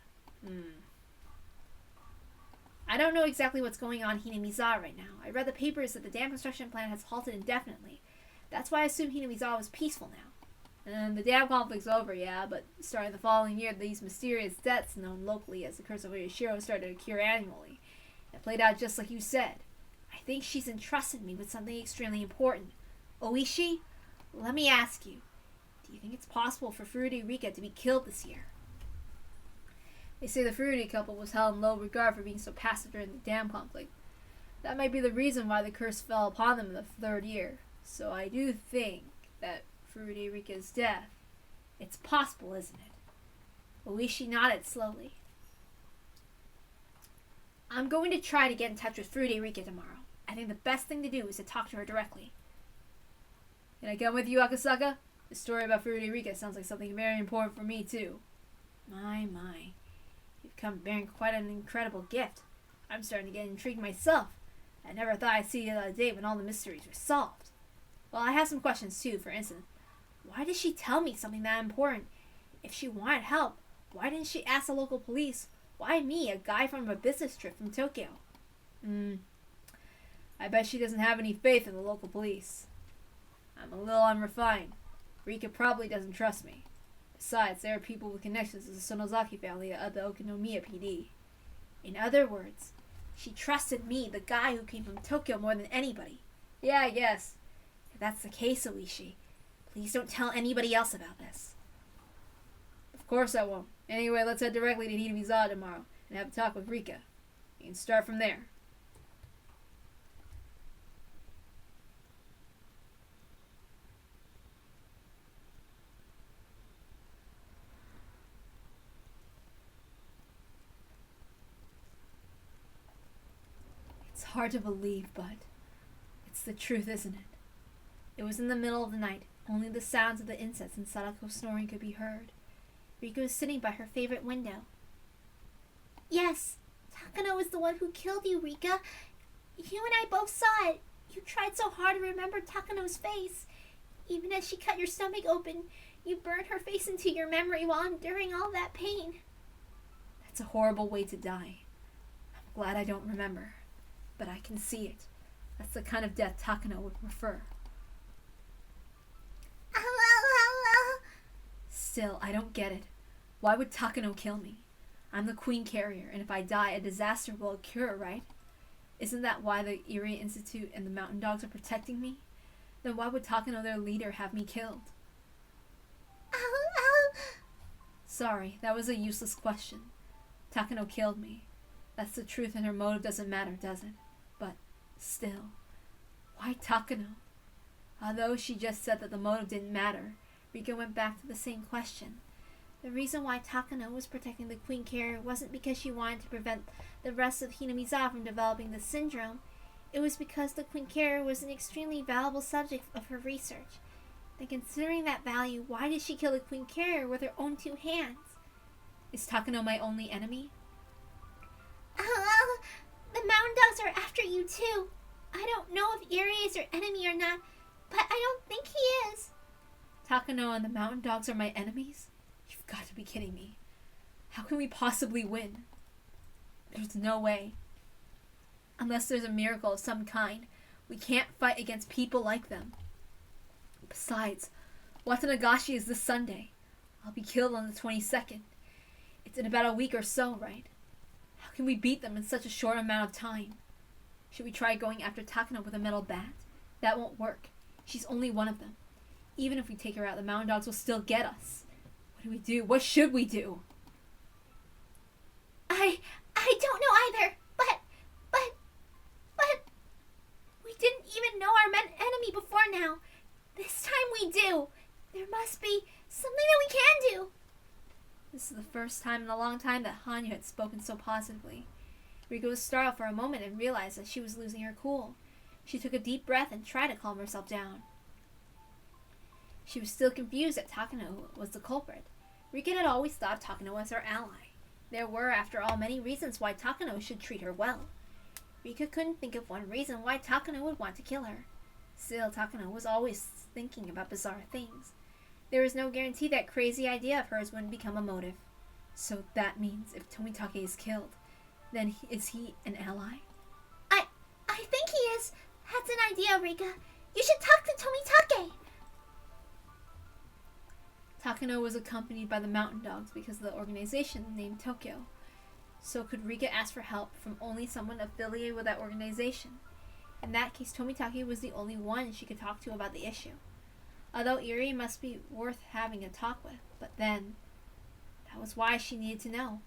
I don't know exactly what's going on in Hinamizawa right now. I read the papers that the dam construction plan has halted indefinitely. That's why I assume Hinamizawa is peaceful now. And the dam conflict's over, yeah, but starting the following year, these mysterious deaths known locally as the Curse of Oyashiro started to occur annually. It played out just like you said. I think she's entrusted me with something extremely important. Oishi, let me ask you, do you think it's possible for Fururika to be killed this year? They say the Fururi couple was held in low regard for being so passive during the dam conflict. That might be the reason why the curse fell upon them in the 3rd year. So I do think that Fururika's death, it's possible, isn't it? Oishi nodded slowly. I'm going to try to get in touch with Fururika tomorrow. I think the best thing to do is to talk to her directly. Can I come with you, Akasaka? The story about Fruity Rika sounds like something very important for me, too. My. You've come bearing quite an incredible gift. I'm starting to get intrigued myself. I never thought I'd see the other day when all the mysteries were solved. Well, I have some questions, too. For instance, why did she tell me something that important? If she wanted help, why didn't she ask the local police? Why me, a guy from a business trip from Tokyo? I bet she doesn't have any faith in the local police. I'm a little unrefined. Rika probably doesn't trust me. Besides, there are people with connections to the Sonozaki family at the Okinomiya PD. In other words, she trusted me, the guy who came from Tokyo, more than anybody. Yeah, I guess. If that's the case, Oishi, please don't tell anybody else about this. Of course I won't. Anyway, let's head directly to Hinamizawa tomorrow and have a talk with Rika. You can start from there. It's hard to believe, but it's the truth, isn't it? It was in the middle of the night. Only the sounds of the insects and Sadako's snoring could be heard. Rika was sitting by her favorite window. Yes, Takano was the one who killed you, Rika. You and I both saw it. You tried so hard to remember Takano's face. Even as she cut your stomach open, you burned her face into your memory while enduring all that pain. That's a horrible way to die. I'm glad I don't remember, but I can see it. That's the kind of death Takano would prefer. Still, I don't get it. Why would Takano kill me? I'm the Queen Carrier, and if I die, a disaster will occur, right? Isn't that why the Erie Institute and the Mountain Dogs are protecting me? Then why would Takano, their leader, have me killed? Sorry, that was a useless question. Takano killed me. That's the truth, and her motive doesn't matter, does it? But still, why Takano? Although she just said that the motive didn't matter, Rika went back to the same question. The reason why Takano was protecting the Queen Carrier wasn't because she wanted to prevent the rest of Hinamizawa from developing the syndrome. It was because the Queen Carrier was an extremely valuable subject of her research. Then considering that value, why did she kill the Queen Carrier with her own 2 hands? Is Takano my only enemy? The Mountain Dogs are after you too. I don't know if Erie is your enemy or not, but I don't think he is. Takano and the Mountain Dogs are my enemies? You've got to be kidding me. How can we possibly win? There's no way. Unless there's a miracle of some kind, we can't fight against people like them. Besides, Watanagashi is this Sunday. I'll be killed on the 22nd. It's in about a week or so, right? How can we beat them in such a short amount of time? Should we try going after Takano with a metal bat? That won't work. She's only one of them. Even if we take her out, the Mountain Dogs will still get us. What do we do? What should we do? I don't know either, but we didn't even know our enemy before now. This time we do. There must be something that we can do. This is the first time in a long time that Hanyu had spoken so positively. Rika was startled for a moment and realized that she was losing her cool. She took a deep breath and tried to calm herself down. She was still confused that Takano was the culprit. Rika had always thought Takano was her ally. There were, after all, many reasons why Takano should treat her well. Rika couldn't think of one reason why Takano would want to kill her. Still, Takano was always thinking about bizarre things. There was no guarantee that crazy idea of hers wouldn't become a motive. So that means if Tomitake is killed, then is he an ally? I think he is. That's an idea, Rika. You should talk to Tomitake. Takano was accompanied by the Mountain Dogs because of the organization named Tokyo. So could Rika ask for help from only someone affiliated with that organization? In that case, Tomitake was the only one she could talk to about the issue. Although Erie must be worth having a talk with, but then, that was why she needed to know.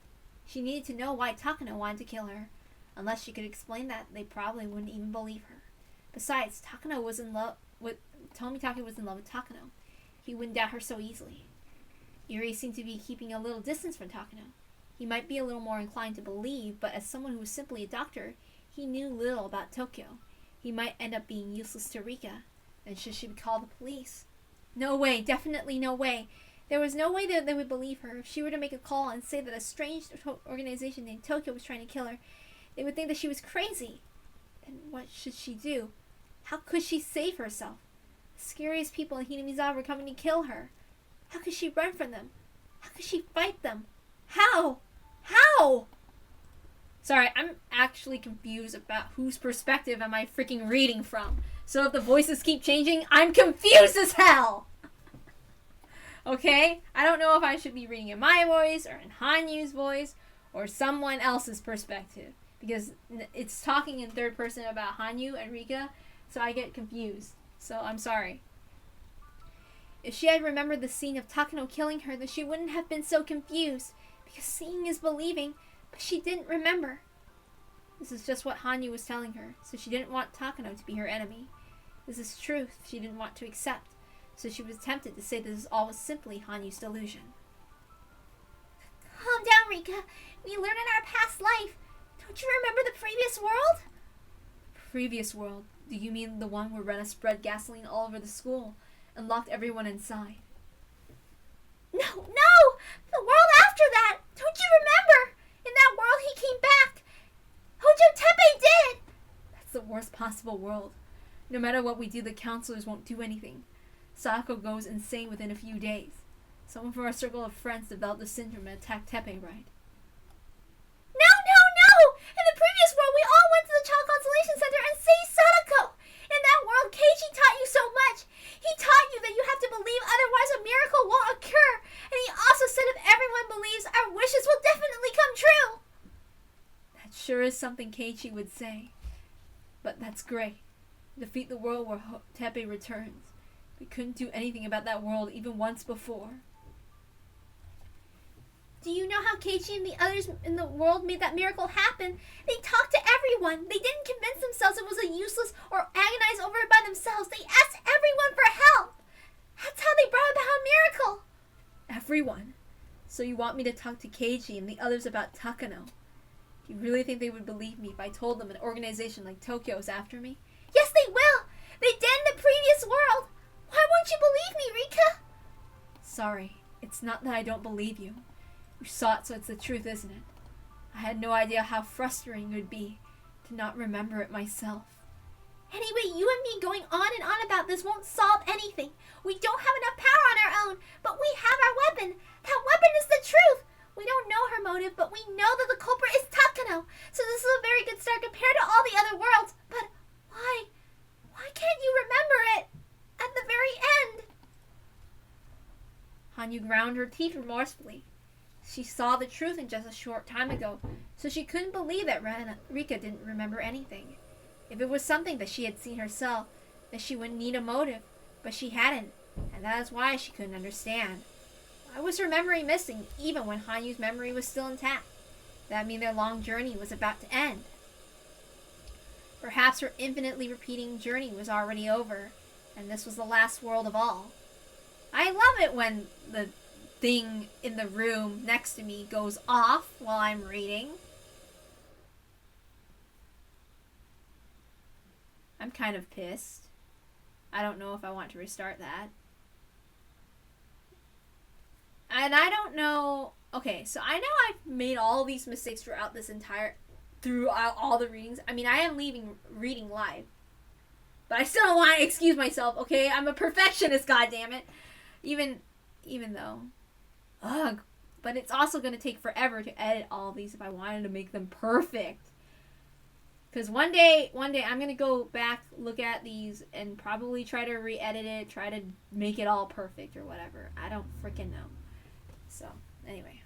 She needed to know why Takano wanted to kill her. Unless she could explain that, they probably wouldn't even believe her. Besides, Tomitake was in love with Takano. He wouldn't doubt her so easily. Erie seemed to be keeping a little distance from Takano. He might be a little more inclined to believe, but as someone who was simply a doctor, he knew little about Tokyo. He might end up being useless to Rika. And should she call the police? No way, definitely no way. There was no way that they would believe her. If she were to make a call and say that a strange organization named Tokyo was trying to kill her, they would think that she was crazy. And what should she do? How could she save herself? The scariest people in Hinamizawa were coming to kill her. How could she run from them? How could she fight them? How? How? Sorry, I'm actually confused about whose perspective am I freaking reading from. So if the voices keep changing, I'm confused as hell! Okay? I don't know if I should be reading in my voice, or in Hanyu's voice, or someone else's perspective. Because it's talking in third person about Hanyu and Rika, so I get confused. So I'm sorry. If she had remembered the scene of Takano killing her, then she wouldn't have been so confused. Because seeing is believing, but she didn't remember. This is just what Hanyu was telling her, so she didn't want Takano to be her enemy. This is truth she didn't want to accept, so she was tempted to say this all was simply Hanyu's delusion. Calm down, Rika. We learned in our past life. Don't you remember the previous world? Previous world? Do you mean the one where Rena spread gasoline all over the school and locked everyone inside? No! The world after that! Don't you remember? In that world he came back. Hojo Teppei did! That's the worst possible world. No matter what we do, the counselors won't do anything. Sako goes insane within a few days. Someone from our circle of friends developed the syndrome and attacked Teppei, right? No! In the previous world, we all went to the Child Consolation Center and saved Sadako! In that world, Keiichi taught you so much! He taught you that you have to believe, otherwise a miracle won't occur! And he also said if everyone believes, our wishes will definitely come true! That sure is something Keiichi would say. But that's great. Defeat the world where Teppei returns. We couldn't do anything about that world even once before. Do you know how Keiichi and the others in the world made that miracle happen? They talked to everyone. They didn't convince themselves it was a useless or agonize over it by themselves. They asked everyone for help. That's how they brought about a miracle. Everyone? So you want me to talk to Keiichi and the others about Takano? Do you really think they would believe me if I told them an organization like Tokyo is after me? Yes, they will. They did in the previous world. Why won't you believe me, Rika? Sorry. It's not that I don't believe you. You saw it, so it's the truth, isn't it? I had no idea how frustrating it would be to not remember it myself. Anyway, you and me going on and on about this won't solve anything. We don't have enough power on our own, but we have our weapon. That weapon is the truth. We don't know her motive, but we know that the culprit is Takano. So this is a very good start compared to all the other worlds. But why? Why can't you remember it at the very end? Hanyu ground her teeth remorsefully. She saw the truth in just a short time ago, so she couldn't believe that Rika didn't remember anything. If it was something that she had seen herself, then she wouldn't need a motive, but she hadn't, and that is why she couldn't understand. Why was her memory missing, even when Hanyu's memory was still intact? That meant their long journey was about to end. Perhaps her infinitely repeating journey was already over, and this was the last world of all. I love it when the thing in the room next to me goes off while I'm reading. I'm kind of pissed. I don't know if I want to restart that. And I don't know... Okay, so I know I've made all these mistakes throughout all the readings. I mean, I am reading live. But I still don't want to excuse myself, okay? I'm a perfectionist, goddammit. Even though... Ugh. But it's also going to take forever to edit all of these if I wanted to make them perfect. Because one day I'm going to go back, look at these, and probably try to re-edit it, try to make it all perfect or whatever. I don't freaking know. So, anyway.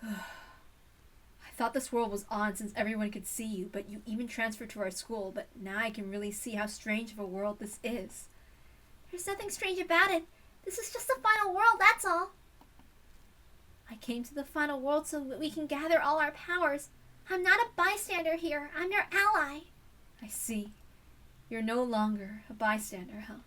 I thought this world was on since everyone could see you, but you even transferred to our school, but now I can really see how strange of a world this is. There's nothing strange about it. This is just the final world, that's all. I came to the final world so that we can gather all our powers. I'm not a bystander here. I'm your ally. I see. You're no longer a bystander, huh?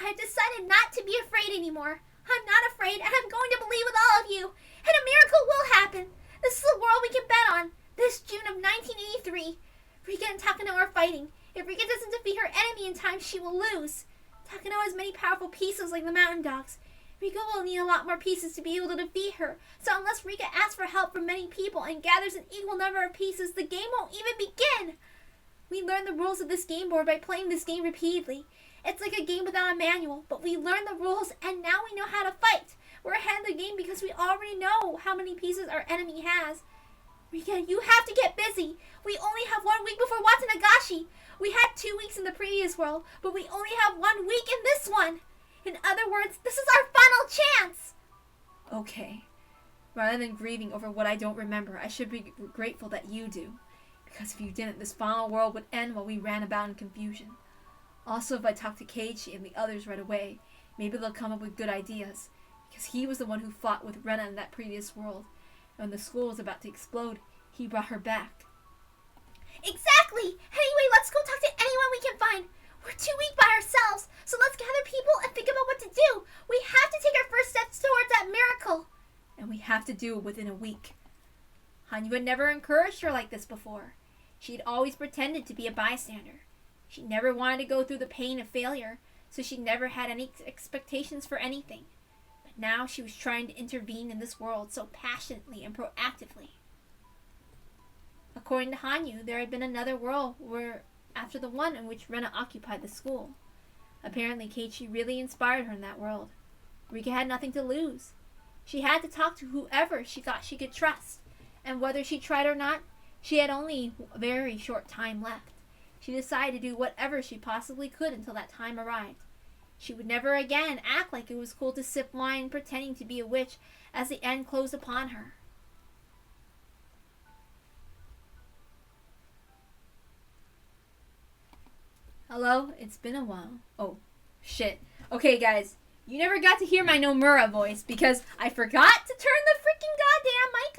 I've decided not to be afraid anymore. I'm not afraid, and I'm going to believe with all of you. And a miracle will happen. This is the world we can bet on. This June of 1983. Rika and Takano are fighting. If Rika doesn't defeat her enemy in time, she will lose. Takano has many powerful pieces like the mountain dogs. Rika will need a lot more pieces to be able to defeat her. So unless Rika asks for help from many people and gathers an equal number of pieces, the game won't even begin. We learn the rules of this game board by playing this game repeatedly. It's like a game without a manual, but we learn the rules and now we know how to fight. We're ahead of the game because we already know how many pieces our enemy has. Rika, you have to get busy. We only have 1 week before Watanagashi. We had 2 weeks in the previous world, but we only have 1 week in this one. In other words, this is our final chance. Okay. Rather than grieving over what I don't remember, I should be grateful that you do. Because if you didn't, this final world would end while we ran about in confusion. Also, if I talk to Keiichi and the others right away, maybe they'll come up with good ideas. Because he was the one who fought with Rena in that previous world. And when the school was about to explode, he brought her back. Exactly! Anyway, let's go talk to anyone we can find. We're too weak by ourselves, so let's gather people and think about what to do. We have to take our first steps towards that miracle. And we have to do it within a week. Hanyu had never encouraged her like this before. She had always pretended to be a bystander. She never wanted to go through the pain of failure, so she never had any expectations for anything. But now she was trying to intervene in this world so passionately and proactively. According to Hanyu, there had been another world after the one in which Rena occupied the school. Apparently, Keiichi really inspired her in that world. Rika had nothing to lose. She had to talk to whoever she thought she could trust, and whether she tried or not, she had only a very short time left. She decided to do whatever she possibly could until that time arrived. She would never again act like it was cool to sip wine pretending to be a witch as the end closed upon her. Hello? It's been a while. Oh, shit. Okay, guys. You never got to hear my Nomura voice because I forgot to turn the freaking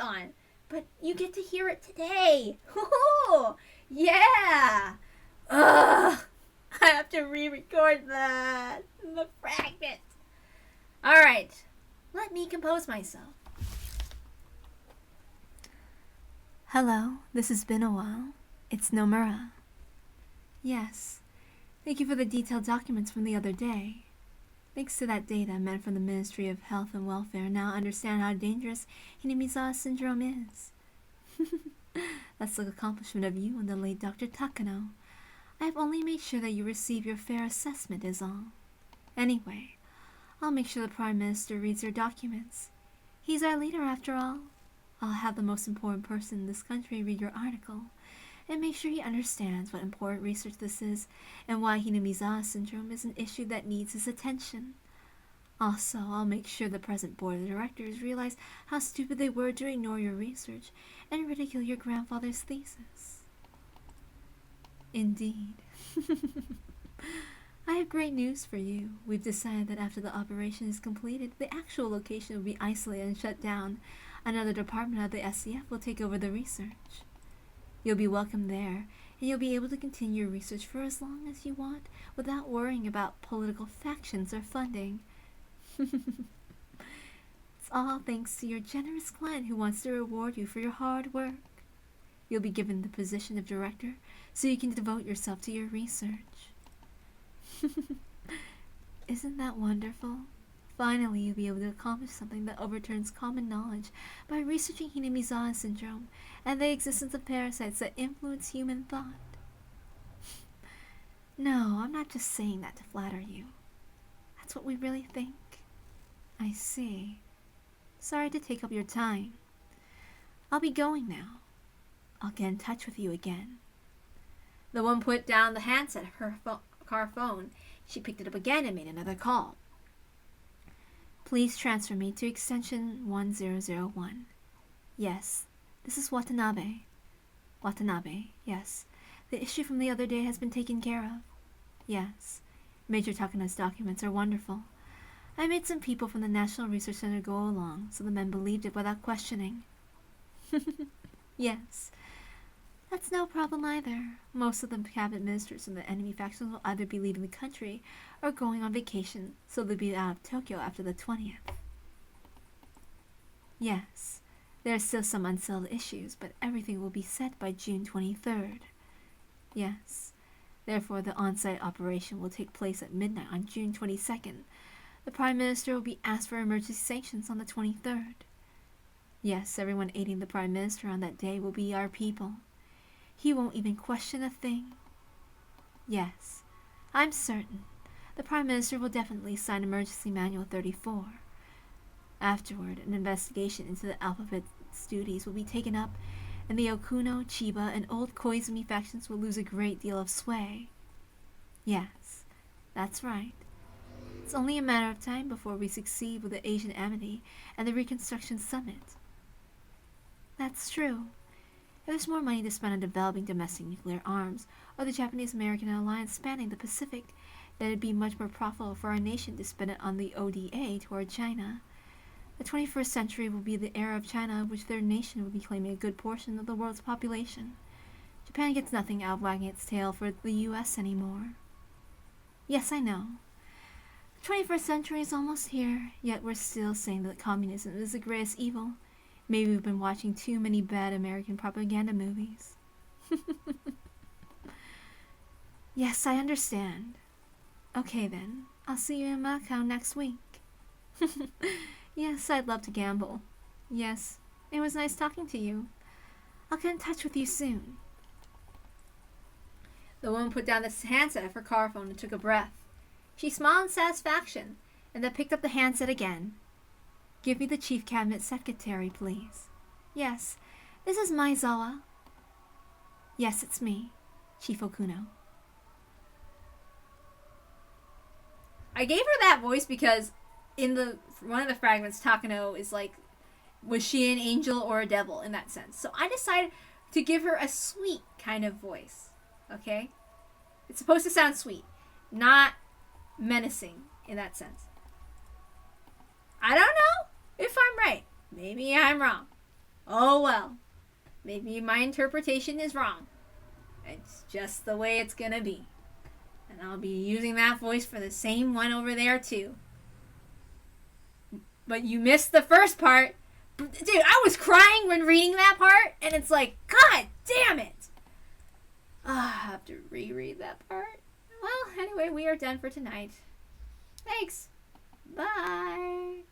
goddamn mic on. But you get to hear it today. Ooh, yeah. Ugh. I have to re-record that. The fragment. Alright. Let me compose myself. Hello. This has been a while. It's Nomura. Yes. Thank you for the detailed documents from the other day. Thanks to that data, men from the Ministry of Health and Welfare now understand how dangerous Hinamizawa syndrome is. That's the accomplishment of you and the late Dr. Takano. I have only made sure that you receive your fair assessment is all. Anyway, I'll make sure the Prime Minister reads your documents. He's our leader after all. I'll have the most important person in this country read your article, and make sure he understands what important research this is and why Hinamizawa syndrome is an issue that needs his attention. Also, I'll make sure the present board of directors realize how stupid they were to ignore your research and ridicule your grandfather's thesis. Indeed. I have great news for you. We've decided that after the operation is completed, the actual location will be isolated and shut down. Another department of the SCF will take over the research. You'll be welcome there, and you'll be able to continue your research for as long as you want without worrying about political factions or funding. It's all thanks to your generous client who wants to reward you for your hard work. You'll be given the position of director so you can devote yourself to your research. Isn't that wonderful? Finally, you'll be able to accomplish something that overturns common knowledge by researching Hinamizawa syndrome and the existence of parasites that influence human thought. No, I'm not just saying that to flatter you. That's what we really think. I see. Sorry to take up your time. I'll be going now. I'll get in touch with you again. The woman put down the handset of her car phone. She picked it up again and made another call. Please transfer me to extension 1001. Yes, this is Watanabe. Watanabe, yes. The issue from the other day has been taken care of. Yes. Major Takano's documents are wonderful. I made some people from the National Research Center go along, so the men believed it without questioning. Yes. That's no problem either. Most of the cabinet ministers from the enemy factions will either be leaving the country or going on vacation, so they'll be out of Tokyo after the 20th. Yes, there are still some unsettled issues, but everything will be set by June 23rd. Yes, Therefore, the on-site operation will take place at midnight on June 22nd. The Prime Minister will be asked for emergency sanctions on the 23rd. Yes, everyone aiding the Prime Minister on that day will be our people. He won't even question a thing. Yes, I'm certain. The Prime Minister will definitely sign Emergency Manual 34. Afterward, an investigation into the alphabet's duties will be taken up, and the Okuno, Chiba, and Old Koizumi factions will lose a great deal of sway. Yes, that's right. It's only a matter of time before we succeed with the Asian Amity and the Reconstruction Summit. That's true. If there's more money to spend on developing domestic nuclear arms, or the Japanese-American alliance spanning the Pacific, then it'd be much more profitable for our nation to spend it on the ODA toward China. The 21st century will be the era of China, in which their nation will be claiming a good portion of the world's population. Japan gets nothing out of wagging its tail for the U.S. anymore. Yes, I know. The 21st century is almost here, yet we're still saying that communism is the greatest evil. Maybe we've been watching too many bad American propaganda movies. Yes, I understand. Okay then, I'll see you in Macau next week. Yes, I'd love to gamble. Yes, it was nice talking to you. I'll get in touch with you soon. The woman put down the handset of her car phone and took a breath. She smiled in satisfaction, and then picked up the handset again. Give me the Chief Cabinet Secretary, please. Yes, this is Maizawa. Yes, it's me, Chief Okuno. I gave her that voice because in one of the fragments, Takano is like, was she an angel or a devil in that sense? So I decided to give her a sweet kind of voice. Okay? It's supposed to sound sweet, not menacing in that sense. I don't know if I'm right. Maybe I'm wrong. Oh well. Maybe my interpretation is wrong. It's just the way it's gonna be. And I'll be using that voice for the same one over there too. But you missed the first part. Dude, I was crying when reading that part, and it's like, God damn it! I have to reread that part. Well, anyway, we are done for tonight. Thanks. Bye.